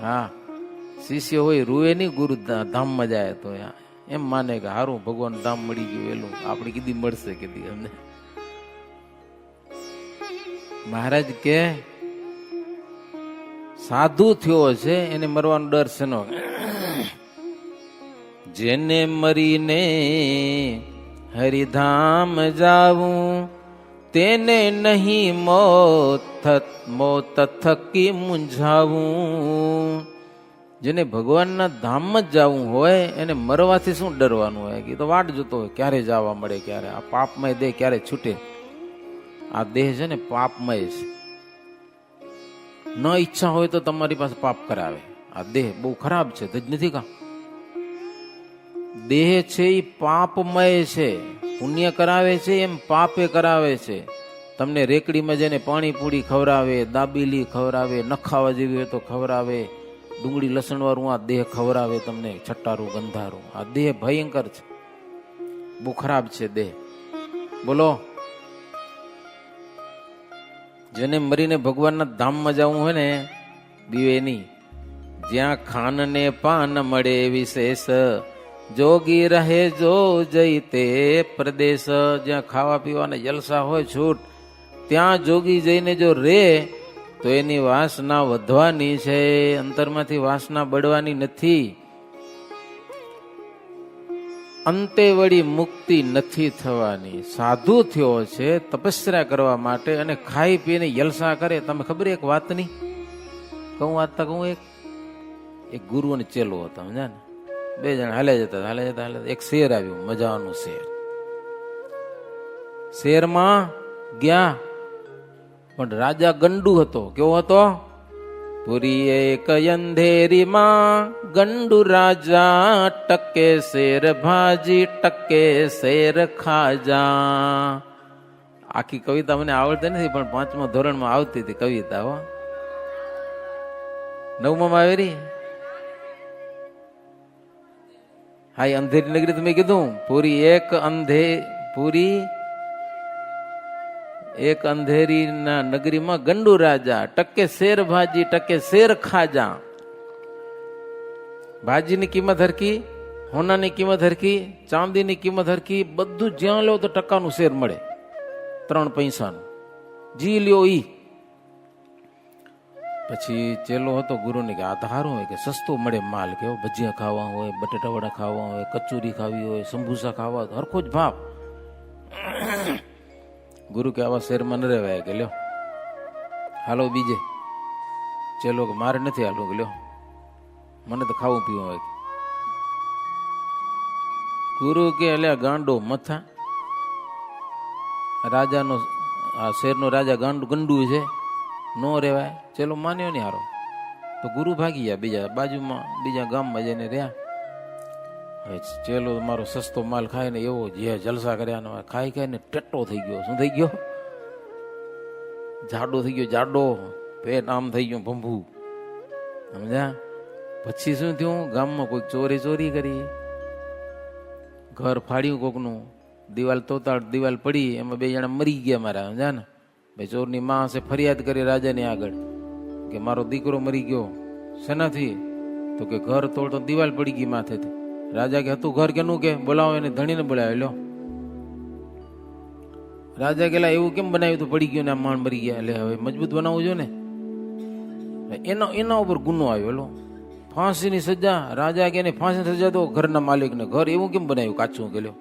હા, શિષ્ય હોય રૂએ નહીં, ગુરુ ધામમાં જાય તો એમ માને કે હારું ભગવાન ધામ મળી ગયું વેલું, આપડી કીધી મળશે કીધી અમને. મહારાજ કે સાધુ થયો છે એને મરવાનો ડર છે નો. જેને મરીને હરિધામ જાવું, તેને નહીં મોત થકી મૂંઝાવું. જેને ભગવાનના ધામમાં જ જવું હોય એને મરવાથી શું ડરવાનું હોય? કે તો વાટ જોતો હોય ક્યારે જવા મળે, ક્યારે આ પાપમય દેહ ક્યારે છૂટે. આ દેહ છે ને પાપમય છે, ન ઈચ્છા હોય તો તમારી પાસે પાપ કરાવે. આ દેહ બહુ ખરાબ છે, જ નથી કા? દેહ છે એ પાપમય છે, પુણ્ય કરાવે છે એમ પાપે કરાવે છે. તમને રેકડીમાં જઈને પાણી પૂરી ખવડાવે, દાબીલી ખવડાવે, ન ખાવા જેવી હોય તો ખવડાવે, ડુંગળી લસણ વાળું આ દેહ ખવડાવે તમને, છટ્ટારું ગંધારું. આ દેહ ભયંકર છે, બહુ ખરાબ છે દેહ. બોલો, જેને મરીને ભગવાનના ધામમાં જવું હોય ને બીવે નહીં. જ્યાં ખાન ને પાન મળે વિશેષ, જોગી રહે જો જઈ તે પ્રદેશ. જ્યાં ખાવા પીવાના જલસા હોય છૂટ, ત્યાં જોગી જઈને જો રે તો એની વાસના વધવાની છે, અંતરમાંથી વાસના બળવાની નથી. અંતે વળી મુક્તિ નથી થવાની. સાધુ થયો છે તપસ્યા કરવા માટે, અને ખાઈ પીને જલસા કરે. તમે ખબર એક વાતની કહું, વાત કહું. એક ગુરુ અને ચેલો હતા, સમજ્યા ને? બે જણા હાલે જતા. એક શેર આવ્યું, મજાનું શેર. શેરમાં ગયા, પણ રાજા ગંડુ હતો. કેવો હતો? પુરી એક અંધેરીમાં ગંડુ રાજા, ટકે શેર ભાજી ટકે શેર ખાજા. આખી કવિતા મને આવડતી નથી, પણ 5મા ધોરણમાં આવતી હતી કવિતા. 9માં આવેલી. હા, એ અંધેરી નગરી તમે કીધું. પૂરી એક અંધે પૂરી એક અંધેરીના નગરીમાં ગંડુ રાજા, ટકે શેર ભાજી ટકે શેર ખાજા. ભાજીની કિંમત હરકી, હોનાની કિંમત હરકી, ચાંદીની કિંમત હરકી, બધું જ્યાં લો તો ટકાનું શેર મળે, 3 પૈસાનું, જી લ્યો ઈ. પછી ચેલો હતો ગુરુને કે આ તો સારું હોય કે સસ્તો મળે માલ, કેવો ભજીયા ખાવા હોય, બટેટા વડા ખાવા હોય, કચોરી ખાવી હોય, સંભૂસા ખાવા હોય, હરખો જ ભાવ. ગુરુ કે આવા શહેરમાં ન રહેવાય કે લ્યો હાલો બીજે. ચેલો કે મારે નથી હાલવું કે લ્યો મને તો ખાવું પીવું હોય. ગુરુ કે અલ્યા ગાંડો મથા, રાજાનો આ શેરનો રાજા ગંડુ છે, નો રેવાય. ચેલો માન્યો નહીં હારો, તો ગુરુ ભાગી ગયા બીજા બાજુમાં, બીજા ગામમાં જઈને રહ્યા. હવે ચેલો મારો સસ્તો માલ ખાય ને એવો જે જલસા કર્યા, ખાઈ ખાઈને ટેટો થઈ ગયો. શું થઈ ગયો? જાડો થઈ ગયો, જાડો. પેટ આમ થઈ ગયું ભંભુ, સમજ્યા? પછી શું થયું? ગામમાં કોઈક ચોરી કરી, ઘર ફાડ્યું કોકનું, દિવાલ તોતાડ દિવાલ પડી, એમાં 2 જણા મરી ગયા મારા, સમજ્યા ને? ભાઈ ચોરની માં છે ફરિયાદ કરી રાજાની આગળ કે મારો દીકરો મરી ગયો. શેનાથી? તો કે ઘર તોડતો દિવાલ પડી ગઈ માથેથી. રાજા કે હતું ઘર કેનું? કે બોલાવો એને, ધણીને બોલાવે લો. રાજા કેલા એવું કેમ બનાવ્યું તું? પડી ગયું ને માણ મરી ગયા. એટલે હવે મજબૂત બનાવવું જોઈએ ને. એના ઉપર ગુનો આવ્યો લો, ફાંસીની સજા. રાજા કે ફાંસીની સજા દો ઘરના માલિકને. ઘર એવું કેમ બનાવ્યું કાચું? કે લ્યો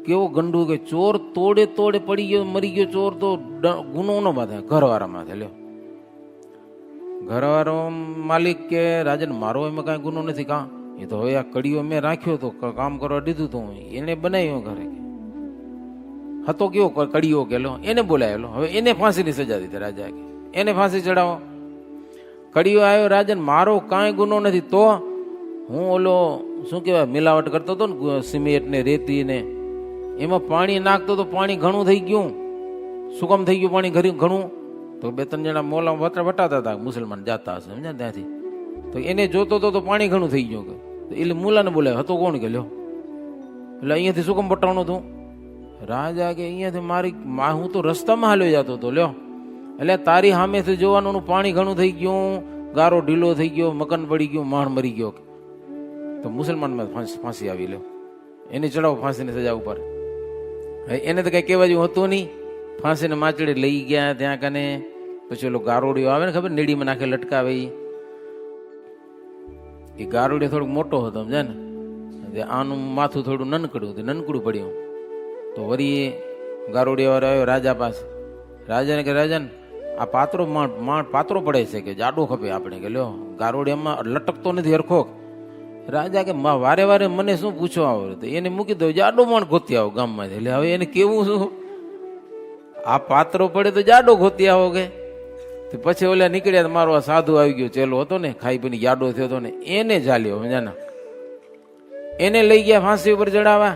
કેવો ગંડુ કે ચોર તોડે પડી ગયો મરી ગયો. ચોર તો ગુનો ન બાંધે ઘરવાળા માથે. લ્યો ઘરવાળો માલિક કે રાજાને મારો એમાં કાંઈ ગુનો નથી. કાં એ તો હવે આ કડીઓ મેં રાખ્યો તો કામ કરવા દીધું તું, એને બનાવ્યો ઘરે. હતો કેવો કડીઓ કે લો એને બોલાયેલો. હવે એને ફાંસીની સજા દીધી રાજા કે એને ફાંસી ચડાવો. કડીઓ આવ્યો, રાજાને મારો કાંઈ ગુનો નથી. તો હું ઓલો શું કહેવાય મિલાવટ કરતો હતો ને સિમેન્ટ ને રેતી ને, એમાં પાણી નાખતો તો પાણી ઘણું થઈ ગયું. શું કામ થઈ ગયું પાણી ઘણું? તો 2-3 જણા મોલા વટાતા હતા, મુસલમાન જાતા હશે સમજ્યા ત્યાંથી. તો એને જોતો તો પાણી ઘણું થઈ ગયું. એટલે મુલાને બોલાય. હતો કોણ? કે લ્યો એટલે અહીંયાથી શું કામ પટાવવાનું હતું? રાજા કે અહીંયાથી હું તો રસ્તામાં હાલ્યો જતો હતો. લ્યો એટલે તારી સામેથી જોવાનું, પાણી ઘણું થઈ ગયું, ગારો ઢીલો થઈ ગયો, મકાન પડી ગયું, માણ મરી ગયો. તો મુસલમાનમાં ફાંસી આવી. લ્યો એને ચડાવો ફાંસીની સજા ઉપર. એને તો કઈ કહેવા જેવું હતું નહીં. ફાંસીને માચડે લઈ ગયા ત્યાં કને. પછી ઓલો ગારોડિયો આવે ને, ખબર નેડીમાં નાખે લટકાવે. એ ગારોડિયો થોડોક મોટો હતો સમજ્યા ને, આનું માથું થોડું નનકડું પડ્યું. તો વળી ગારોડિયા વાળો આવ્યો રાજા પાસે. રાજાને કે રાજાને આ પાત્રો પડે છે કે જાડો ખપે આપણે. કે લ્યો ગારોડિયામાં લટકતો નથી હરખો. રાજા કે વારે વારે મને શું પૂછવા આવે? એને મૂકી દો, જાડો માણ ગોતી આવો ગામમાંથી. એટલે હવે એને કેવું શું? આ પાત્રો પડે તો જાડો ગોતી આવો કે. પછી ઓલા નીકળ્યા, મારો આ સાધુ આવી ગયો, ચેલો હતો ને ખાઈ પીને જાડો થયો હતો ને, એને ચાલ્યો સમજાના. એને લઈ ગયા ફાંસી ઉપર ચડાવવા.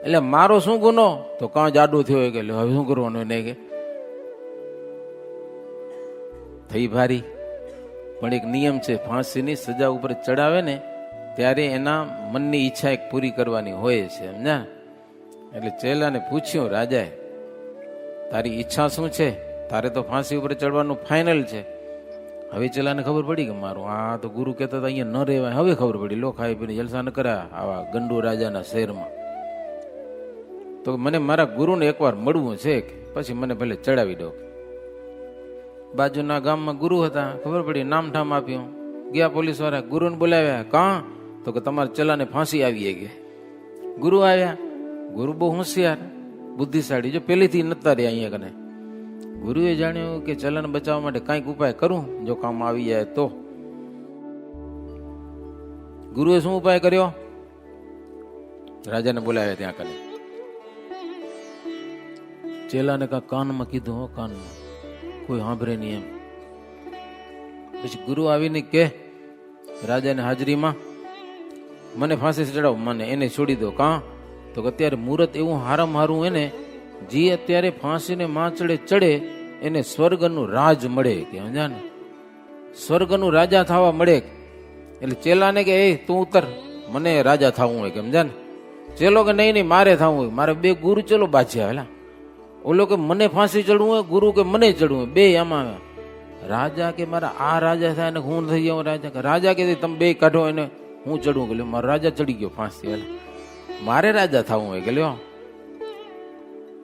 એટલે મારો શું ગુનો? તો કાં જાડો થયો કે હવે શું કરવાનું એને? કે થઈ ભારી. પણ એક નિયમ છે, ફાંસીની સજા ઉપર ચડાવે ને ત્યારે એના મનની ઈચ્છા એક પૂરી કરવાની હોય છે સમજ્યા. એટલે ચેલાને પૂછ્યું રાજાએ, તારી ઈચ્છા શું છે? તારે તો ફાંસી ઉપર ચડવાનું ફાઇનલ છે. હવે ચેલાને ખબર પડી કે મારું આ તો ગુરુ કહેતા હતા અહીંયા ન રહેવાય. હવે ખબર પડી, લો ખાઈ પીને જલસા ન કર્યા આવા ગંડુ રાજાના શહેરમાં. તો મને મારા ગુરુને એકવાર મળવું છે, પછી મને ભલે ચડાવી દો. બાજુના ગામમાં ગુરુ હતા, ખબર પડી, નામ ઠામ આપ્યું. ગયા પોલીસ વાળા, ગુરુને બોલાવ્યા. કાં? તો કે તમારા ચલાને ફાંસી આવી ગઈ. ગુરુ આવ્યા. ગુરુ બહુ હોશિયાર બુદ્ધિશાળી, જો પહેલેથી નતા રહ્યા અહીંયા કને. ગુરુએ જાણ્યું કે ચલન બચાવવા માટે કંઈક ઉપાય કરું, જો કામ આવી જાય તો. ગુરુએ શું ઉપાય કર્યો? રાજાને બોલાવ્યા ત્યાં કને. ચેલાને કાનમાં કીધું, હો કાનમાં, કોઈ સાંભળે નહીં એમ. પછી ગુરુ આવીને કે રાજાને હાજરીમાં મને ફાંસી ચડાવો, મને એને છોડી દો. કાં? તો અત્યારે મુહૂર્ત એવું હારામ હારું એને, જે અત્યારે ફાંસીને માચડે ચડે એને સ્વર્ગનું રાજ મળે. કે સમજા ને, સ્વર્ગનું રાજા થવા મળે. એટલે ચેલાને કે એ તું ઉતર, મને રાજા થવું હોય. કે સમજા ને. ચેલો કે નહીં મારે થવું હોય, મારે બે ગુરુ ચલો બાજ્યા હેલા. ઓલો કે મને ફાંસી ચડવું હોય, ગુરુ કે મને ચડવું હોય, બે આમાં આવ્યા. રાજા કે મારા આ રાજા થાય ને હું થઈ જાઉં રાજા. કે રાજા કે તમે બે કાઢો એને હું ચડવું. કે મારો રાજા ચડી ગયો ફાંસી હેલા, મારે રાજા થવું હોય. કે લ્યો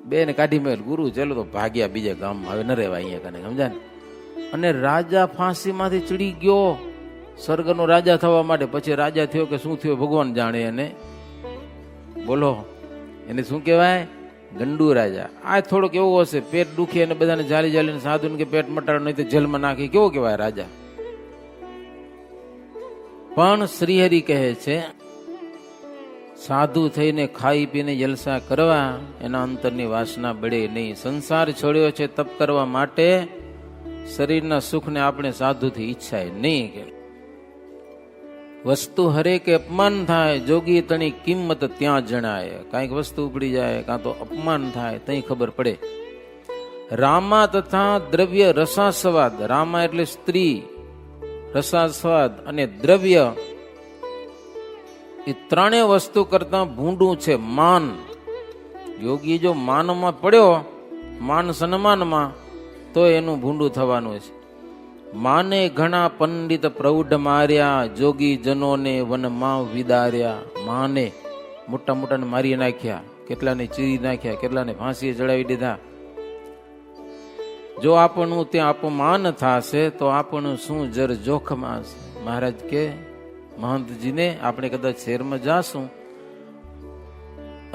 બે ને કાઢી મેળ. ગુરુ ચલો તો ભાગ્યા બીજા ગામમાં, હવે ન રહેવા અહીંયા કને, સમજા ને. અને રાજા ફાંસીમાંથી ચડી ગયો સ્વર્ગનો રાજા થવા માટે. પછી રાજા થયો કે શું થયો ભગવાન જાણે. એને બોલો એને શું કહેવાય? ગંડુ રાજા. આ થોડોક એવો હશે, પેટ દુખે અને બધાને જાલી જાલીને સાધુને કે પેટ મટાડો નહીં તો જેલમાં નાખી, કેવો કહેવાય રાજા. પણ શ્રીહરિ કહે છે સાધુ થઈને ખાઈ પીને જલસા કરવા, એના અંતરની વાસના બળે નહીં. સંસાર છોડ્યો છે તપ કરવા માટે, શરીરના સુખને આપણે સાધુથી ઈચ્છાય નહીં. કે વસ્તુ હરેકે અપમાન થાય, જોગી તણી કિંમત ત્યાં જણાય. કાંઈક વસ્તુ ઉપડી જાય કાં તો અપમાન થાય તઈ ખબર પડે. રામા તથા દ્રવ્ય રસાસ્વાદ. રામા એટલે સ્ત્રી, રસાસ્વાદ અને દ્રવ્ય, એ ત્રણેય વસ્તુ કરતા ભૂંડું છે માન. યોગી જો માનમાં પડ્યો, માન સન્માનમાં, તો એનું ભૂંડું થવાનું છે. માને ઘણા પંડિત પ્રૌઢ માર્યા, જોગી જનોને વનમાં વિદાર્યા. માને મોટા મોટાને મારી નાખ્યા, કેટલાને ચીરી નાખ્યા, કેટલાને ફાંસીએ ચડાવી દીધા. જો આપણું ત્યાં અપમાન થશે તો આપણું શું જર જોખમ હશે. મહારાજ કે મહંતજીને આપણે કદાચ શહેરમાં જાશું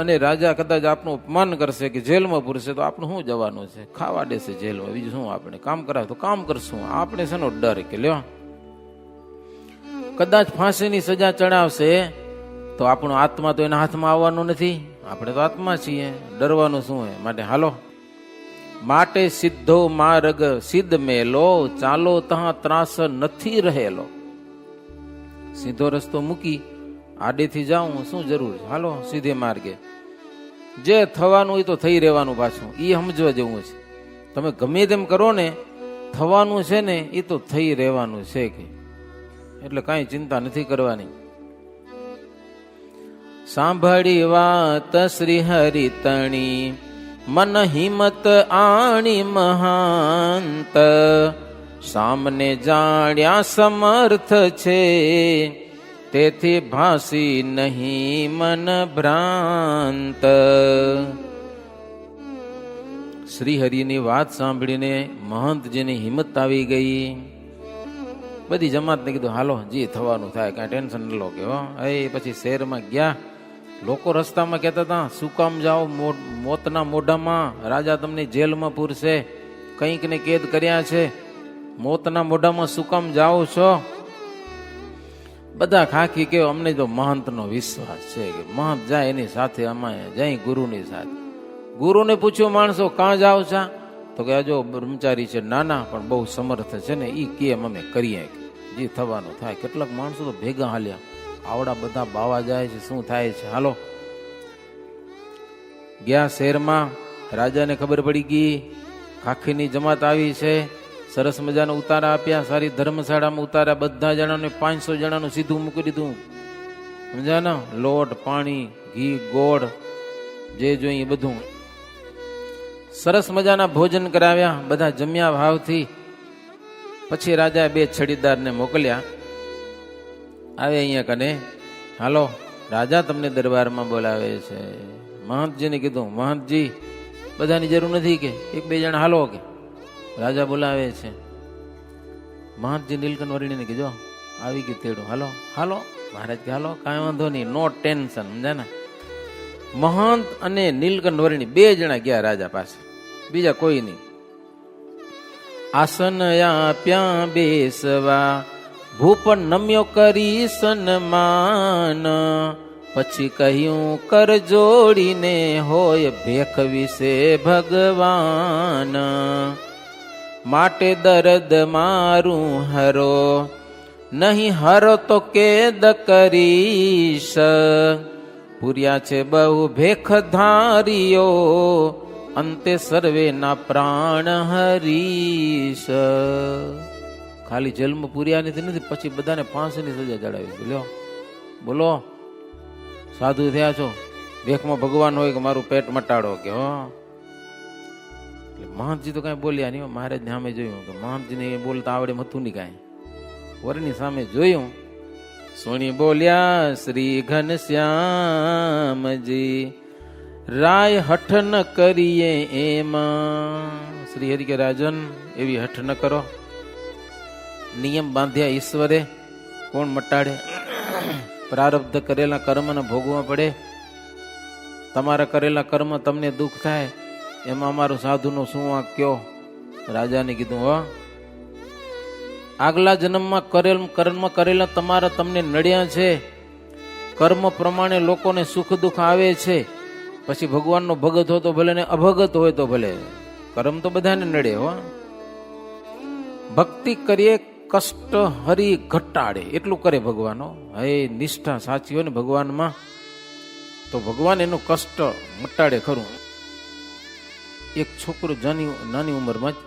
અને રાજા કદાચ આપણું અપમાન કરશે કે જેલમાં પૂરશે તો આપણે શું જવાનું છે? ખાવા દેશે જેલમાં, બીજું શું? આપણે કામ કરાવે તો કામ કરશું. આપણે શેનો ડર? કે લ્યો કદાચ ફાંસીની સજા ચડાવશે તો આપણો આત્મા તો એના હાથમાં આવવાનો નથી. આપણે તો આત્મા છીએ, ડરવાનું શું હોય? માટે હાલો, માટે સિદ્ધો માર્ગ સિદ્ધ મેલો, ચાલો તહા ત્રાસ નથી રહેલો. સીધો રસ્તો મૂકી આડેથી જાઉં શું જરૂર? હાલો સીધે માર્ગે. જે થવાનું હોય તો થઈ રહેવાનું. પાછું એ સમજવા જેવું છે. તમે ગમે તેમ કરો ને, થવાનું છે ને એ તો થઈ રહેવાનું છે. કે એટલે કાંઈ ચિંતા નથી કરવાની. સાંભળી વાત શ્રી હરિ તણી, મન હિંમત આણી મહાંત. સામને જાણ્યા સમર્થ છે, તેથી ભાસી નહીં મન ભ્રાંત. શ્રી હરિની વાત સાંભળીને મહંતજીની હિંમત આવી ગઈ. બધી જમાતને કીધું હાલો જી થવાનું થાય, કાંઈ ટેન્શન ન લો. કે એ પછી શહેરમાં ગયા. લોકો રસ્તામાં કહેતા હતા શું કામ જાઓ મોતના મોઢામાં, રાજા તમને જેલમાં પૂરશે, કંઈક ને કેદ કર્યા છે, મોતના મોઢામાં શું કામ જાઓ છો? બધા ખાખી કે અમને તો મહંતનો વિશ્વાસ છે કે મહંત જાય એની સાથે અમે જઈ ગુરુની સાથે. ગુરુને પૂછ્યું માણસો કાં જાઓ છો? તો કે જો બ્રહ્મચારી છે નાના પણ બહુ સમર્થ છે ને, ઈ કેમ અમે કરીએ, જે થવાનું થાય. કેટલાક માણસો તો ભેગા હાલ્યા, આવડા બધા બાવા જાય છે, શું થાય છે? હાલો ગયા શહેરમાં. રાજાને ખબર પડી ગઈ ખાખીની જમાત આવી છે. સરસ મજાનો ઉતારા આપ્યા, સારી ધર્મશાળામાં ઉતારા. બધા જણાને 500 જણાનું સીધું મૂકી દીધું. સમજ્યા ને? લોટ, પાણી, ઘી, ગોળ, જે જોઈએ બધું. સરસ મજાના ભોજન કરાવ્યા. બધા જમ્યા ભાવથી. પછી રાજાએ 2 છડીદારને મોકલ્યા, આવે અહીંયા કને. હાલો રાજા તમને દરબારમાં બોલાવે છે. મહંતજીને કીધું મહંતજી બધાની જરૂર નથી, કે 1-2 જણા હાલો. કે રાજા બોલાવે છે. મહંતજી નીલકંઠ વર્ણીને કીધો આવી ગયું તેડું, હાલો હાલો. મહારાજ કે હાલો કાંઈ વાંધો નહીં, નો ટેન્શન. સમજા ને? મહંત અને નીલકંઠ વર્ણી 2 જણા ગયા રાજા પાસે, બીજા કોઈ નહીં. આસન આપ્યા બેસવા, ભૂપ નમ્યો કરી સન્માન. પછી કહ્યું કર જોડીને હોય ભેખ વિશે ભગવાન. માટે દર્દ મારું હરો, નહીં હરો તો કેદ કરીશ. પૂર્યા છે બહુ ભેખ ધારીઓ, અંતે સર્વે ના પ્રાણ હરીશ. ખાલી જેલમાં પૂર્યા નથી, પછી બધાને ફાંસીની સજા ચડાવી. લ્યો બોલો, સાધુ થયા છો, વેખમાં ભગવાન હોય કે મારું પેટ મટાડો કે હો. એટલે મહંતજી તો કાંઈ બોલ્યા નહીં. મહારાજ ને સામે જોયું કે મહંતજીને બોલતા આવડે હતું નહીં કાંઈ. વરની સામે જોયું, સોણી બોલ્યા શ્રી ઘનશ્યામજી રાય હઠ ન કરીએ એમાં. શ્રી હરિ કે રાજન એવી હઠ ન કરો. નિયમ બાંધ્યા ઈશ્વરે કોણ મટાડે? પ્રારબ્ધ કરેલા કર્મને ભોગવવા પડે. તમારા કરેલા કર્મ તમને દુઃખ થાય એમાં અમારું સાધુનો શું વાંક કયો? રાજાને કીધું હો, આગલા જન્મમાં કર્મ કરેલા તમારા તમને નડ્યા છે. કર્મ પ્રમાણે લોકોને સુખ દુઃખ આવે છે. પછી ભગવાનનો ભગત હોય તો ભલે ને અભગત હોય તો ભલે, કર્મ તો બધાને નડે હો. ભક્તિ કરીએ કષ્ટ હરી ઘટાડે એટલું કરે ભગવાન. હે નિષ્ઠા સાચી હોય ને ભગવાનમાં તો ભગવાન એનું કષ્ટ મટાડે ખરું. એક છોકરો નાની ઉંમરમાં જ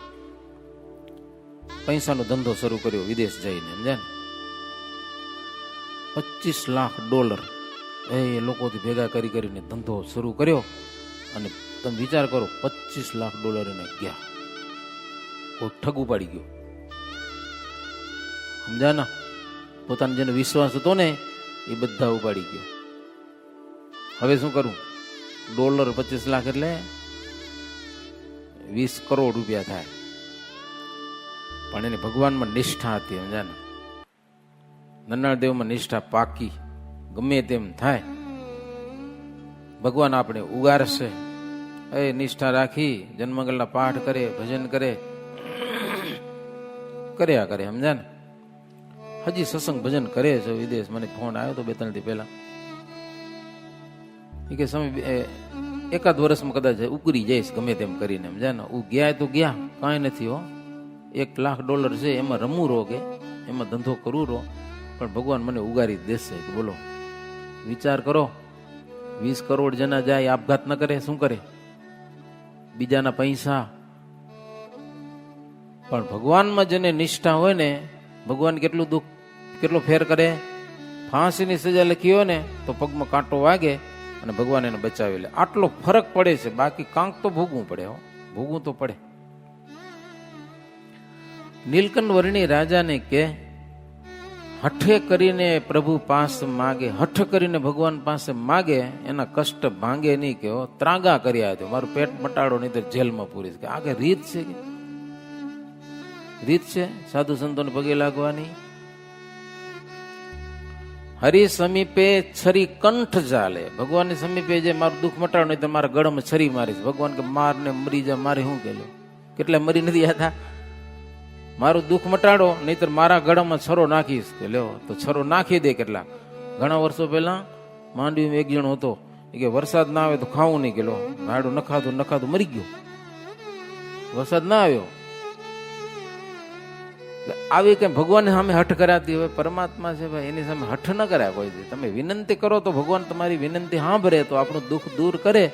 પૈસાનો ધંધો શરૂ કર્યો વિદેશ જઈને, સમજ્યા ને. $25 લાખ એ લોકોથી ભેગા કરીને ધંધો શરૂ કર્યો. અને તમે વિચાર કરો, $25 લાખ એને ગયા. કોઈ ઠગ ઉપાડી ગયો, સમજ્યા ના. પોતાનો જેનો વિશ્વાસ હતો ને એ બધા ઉપાડી ગયો. હવે શું કરું? $25 લાખ એટલે 20 કરોડ રૂપિયા થાય. પણ એને ભગવાનમાં નિષ્ઠા હતી, સમજ્યા ને. નન્નાદેવમાં નિષ્ઠા પાકી. ગમે તેમ થાય ભગવાન આપણે ઉગારશે. એ નિષ્ઠા રાખી જન્મંગલના પાઠ કરે, ભજન કરે, કર્યા કરે, સમજ્યા ને. હજી સત્સંગ ભજન કરે છે વિદેશ. મને ફોન આવ્યો તો 2-3 દી પહેલા. એ કે સમય એકાદ વર્ષમાં કદાચ ઉકરી જઈશ ગમે તેમ કરીને, સમજ્યા ને. ગયા તો ગયા, કાંઈ નથી હો. $1 લાખ છે એમાં રમવું રહો કે એમાં ધંધો કરવું રહો, પણ ભગવાન મને ઉગારી દેશે. બોલો, વિચાર કરો. 20 કરોડ જણા જાય, આપઘાત ન કરે, શું કરે? બીજાના પૈસા. પણ ભગવાનમાં જેને નિષ્ઠા હોય ને, ભગવાન કેટલું દુઃખ, કેટલો ફેર કરે. ફાંસીની સજા લખી હોય ને તો પગમાં કાંટો વાગે અને ભગવાન એને બચાવી લે. આટલો ફરક પડે છે. બાકી કાંક તો ભોગવું પડે હો, ભોગવું તો પડે. નીલકંઠ વર્ણી રાજાને કે હઠે કરીને પ્રભુ પાસે માગે, હઠ કરીને ભગવાન પાસે માગે એના કષ્ટ ભાંગે નહીં. કે ત્રાગા કર્યા હતો, મારું પેટ મટાડો નહીં તો જેલમાં પૂરીશ. કે આગે રીત છે, કે રીત છે સાધુ સંતોને પગે લાગવાની? હરિ સમીપે છરી કંઠ ચાલે. ભગવાનની સમીપે જે મારું દુઃખ મટાડો નહીં તો મારા ગળમાં છરી મારીશ. ભગવાન કે માર ને મરી જા, મારે શું કેલો? કેટલા મરી નથી જતા. મારું દુઃખ મટાડો નહીતર મારા ગળામાં છરો નાખીશ. કે લ્યો તો છરો નાખી દે. કેટલા ઘણા વર્ષો પહેલા માંડવીમાં એક જણો હતો, એ કે વરસાદ ના આવે તો ખાવું નહીં. કે લો ભાડું નખાતું મરી ગયો. વરસાદ ના આવ્યો. આવી કઈ ભગવાન સામે હઠ કરાતી હોય? પરમાત્મા છે ભાઈ, એની સામે હઠ ન કરાય કોઈ દી. તમે વિનંતી કરો તો ભગવાન તમારી વિનંતી સાંભળે, તો આપણું દુઃખ દૂર કરે.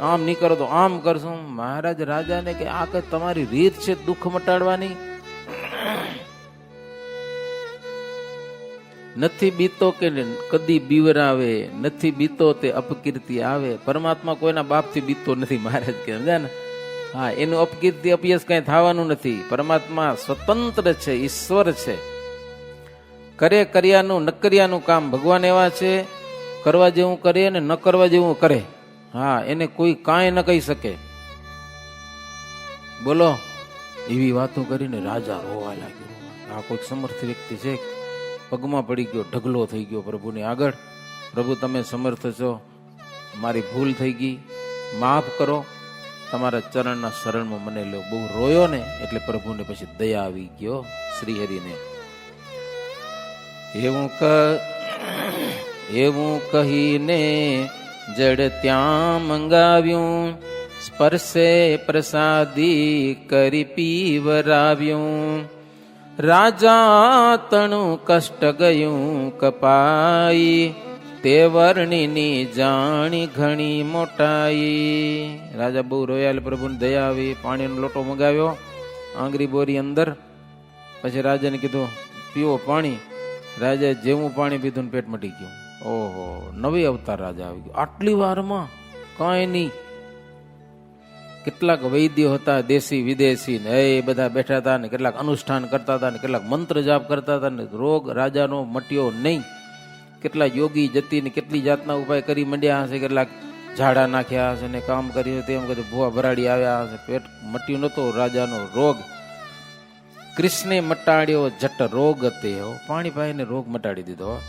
આમ નહીં કરો તો આમ કરશું. મહારાજ રાજાને કે આ કઈ તમારી રીત છે દુઃખ મટાડવાની? નથી બીતો કે કદી બીવરાવે, નથી બીતો તે અપકીર્તિ આવે. પરમાત્મા કોઈના બાપથી બીતો નથી, મહારાજ કે, સમજ્યા ને. હા, એનું અપકીર્તિ અપયશ કઈ થવાનું નથી. પરમાત્મા સ્વતંત્ર છે, ઈશ્વર છે. કરે કર્યાનું ન કર્યાનું કામ ભગવાન એવા છે. કરવા જેવું કરે ને ન કરવા જેવું કરે. હા, એને કોઈ કાંઈ ન કહી શકે. બોલો, એવી વાતો કરીને રાજા રોવા લાગ્યો. આ કોઈક સમર્થ વ્યક્તિ છે, પગમાં પડી ગયો, ઢગલો થઈ ગયો પ્રભુની આગળ. પ્રભુ તમે સમર્થ છો, મારી ભૂલ થઈ ગઈ, માફ કરો, તમારા ચરણના શરણમાં મને લો. બહુ રોયો ને એટલે પ્રભુને પછી દયા આવી ગયો શ્રી હરિને. એવું કહીને જડ ત્યાં મંગાવ્યું, સ્પર્શે પ્રસાદી કરી પીવરાવ્યું. રાજા તણું કષ્ટ ગયું કપાઈ, તે વર્ણિની જાણી ઘણી મોટાઈ. રાજા બહુ રોયા, પ્રભુને દયા આવી. પાણીનો લોટો મંગાવ્યો, આંગળી બોરી અંદર. પછી રાજાને કીધું પીવો પાણી. રાજાએ જેવું પાણી પીધું પેટ મટી ગયું. ઓહો, નવી અવતાર રાજા આવી ગયો આટલી વારમાં? કાંઈ નહીં. કેટલાક વૈદ્યો હતા, દેશી વિદેશી ને એ બધા બેઠા હતા ને કેટલાક અનુષ્ઠાન કરતા હતા ને કેટલાક મંત્ર જાપ કરતા હતા ને રોગ રાજાનો મટ્યો નહીં. કેટલા યોગી જતી ને કેટલી જાતના ઉપાય કરી મંડ્યા હશે, કેટલાક ઝાડા નાખ્યા હશે ને કામ કર્યું તેમ કદું ભૂવા ભરાડી આવ્યા હશે, પેટ મટ્યું નતો રાજાનો રોગ. કૃષ્ણે મટાડ્યો જટ રોગ તે, પાણી પાઈને રોગ મટાડી દીધો.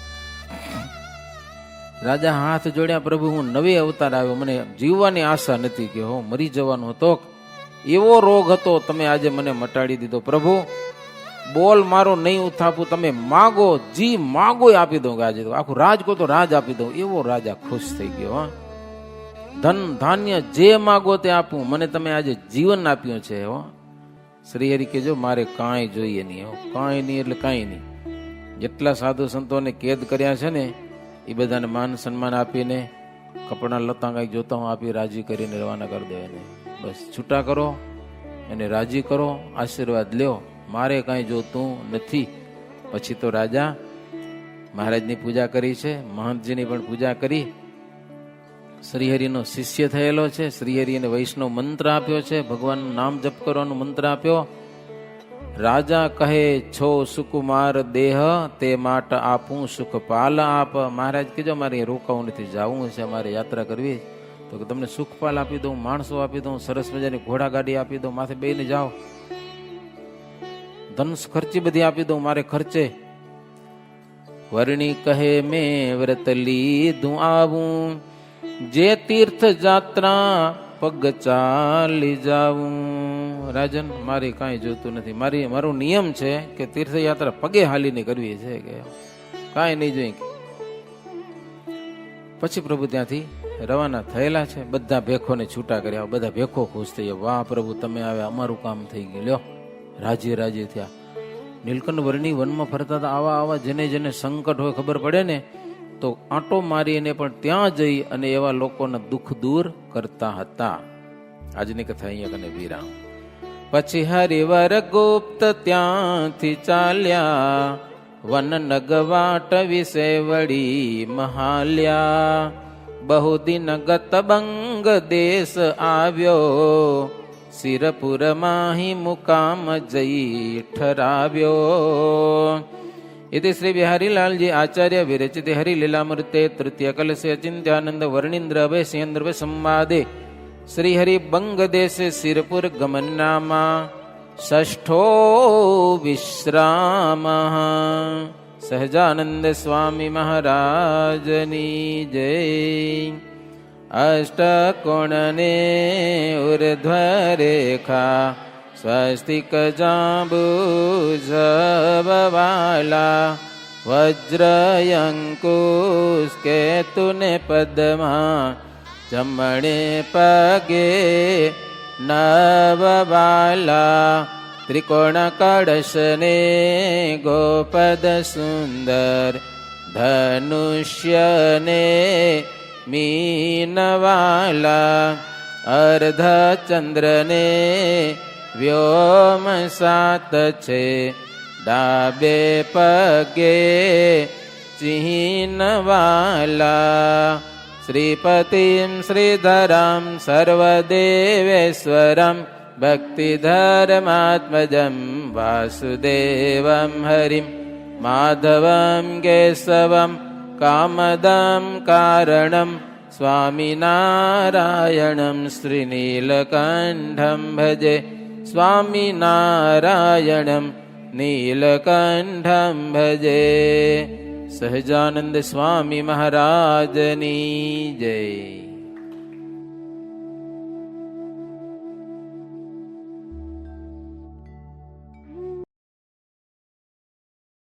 રાજા હાથ જોડ્યા, પ્રભુ હું નવી અવતાર આવ્યો, મને જીવવાની આશા નથી કે હું મરી જવાનો હતો, એવો રોગ હતો, તમે આજે મને મટાડી દીધો. પ્રભુ બોલ મારો નહીં ઉથાપું, તમે માગો જી માગો આપી દઉં, આજે તો આખું રાજ કહો તો રાજ આપી દઉં. એવો રાજા ખુશ થઈ ગયો. હા, ધન ધાન્ય જે માગો તે આપું, મને તમે આજે જીવન આપ્યું છે. હો, શ્રી હરિ કહેજો મારે કાંઈ જોઈએ નહીં. કાંઈ નહીં એટલે કાંઈ નહીં. જેટલા સાધુ સંતોને કેદ કર્યા છે ને એ બધાને માન સન્માન આપીને કપડા લતા કંઈક જોતા હું આપી રાજી કરીને રવાના કરી દે. એને બસ છૂટા કરો, એને રાજી કરો, આશીર્વાદ લ્યો, મારે કાંઈ જોતું નથી. પછી તો રાજા મહારાજની પૂજા કરી છે, મહંતજીની પણ પૂજા કરી, શ્રીહરિનો શિષ્ય થયેલો છે, શ્રીહરિને વૈષ્ણવ મંત્ર આપ્યો છે, ભગવાનનું નામ જપ કરવાનો મંત્ર આપ્યો. રાજા કહે છો સુકુમાર દેહ, તે માટે આપું સુખ પાલ આપ. મહારાજ કીધો મારે રોકાવું નથી, જવું છે, મારે યાત્રા કરવી, તો કે તમને સુખપાલ આપી દઉં, માણસો આપી દઉં, સરસ મજાની ઘોડા ગાડી આપી દઉં, માથે બેને જાઓ, ધન ખર્ચી બધી આપી દઉં, મારે ખર્ચે. વર્ણી કહે મેં વ્રત લીધું આવું, જે તીર્થ જાત્રા પગ ચાલી જાવું. રાજન મારે કાંઈ જોતું નથી, મારો નિયમ છે કે તીર્થયાત્રા પગે હાલીને કરવી છે, કે કાંઈ નહીં જોઈએ. પછી પ્રભુ ત્યાંથી રવાના થયેલા છે, બધા ભેખોને છૂટા કર્યા, બધા ભેખો ખુશ થઈ ગયા, વાહ પ્રભુ તમે આવ્યા, અમારું કામ થઈ ગયું, લ્યો રાજી રાજી થયા. નીલકંઠ વર્ણી વનમાં ફરતા હતા, આવા જેને જેને સંકટ હોય ખબર પડે ને તો આંટો મારીને પણ ત્યાં જઈ અને એવા લોકોના દુઃખ દૂર કરતા હતા. આજની કથા અહીંયા કને વિરામ. પછી હરિવર ગુપ્ત ત્યાંથી ચાલ્યા, વન નગવાટ વિશે વળી મહાલ્યા. બહુદિન ગત બંગ દેશ આવ્યો, સિરપુર માહી મુકામ જઈ ઠરાવ્યો. इति श्री बिहारीलालजी आचार्य विरचिते हरिलीलामृते तृतीय कलसे अचिंत्यानंद वर्णींद्र अभय सिंह संवादे श्री हरि बंग देश सिरपुर गमन नामा षष्ठो विश्राम. सहजानंद स्वामी महाराजनी जय. अष्टकोणने ऊर्ध्वरेखा स्वस्तिक जांबूजवाला, वज्रयंकुश केतुने पद्मा, जमणे पगे नववाला. त्रिकोण कळशने गोपद सुंदर, धनुष्यने मीनवाला. अर्ध चंद्रने व्योम सात छे, डाबे पगे चिन्हवाला. श्रीपतिं श्रीधरं सर्वदेवेश्वरं, भक्तिधर्मात्मजं वासुदेवं हरिं, माधवं केशवं कामदं कारणं, स्वामिनारायणं श्रीनीलकण्ठं भजे. स्वामिनारायणं नीलकण्ठं भजे. सहजानंद स्वामी महाराजनी जय.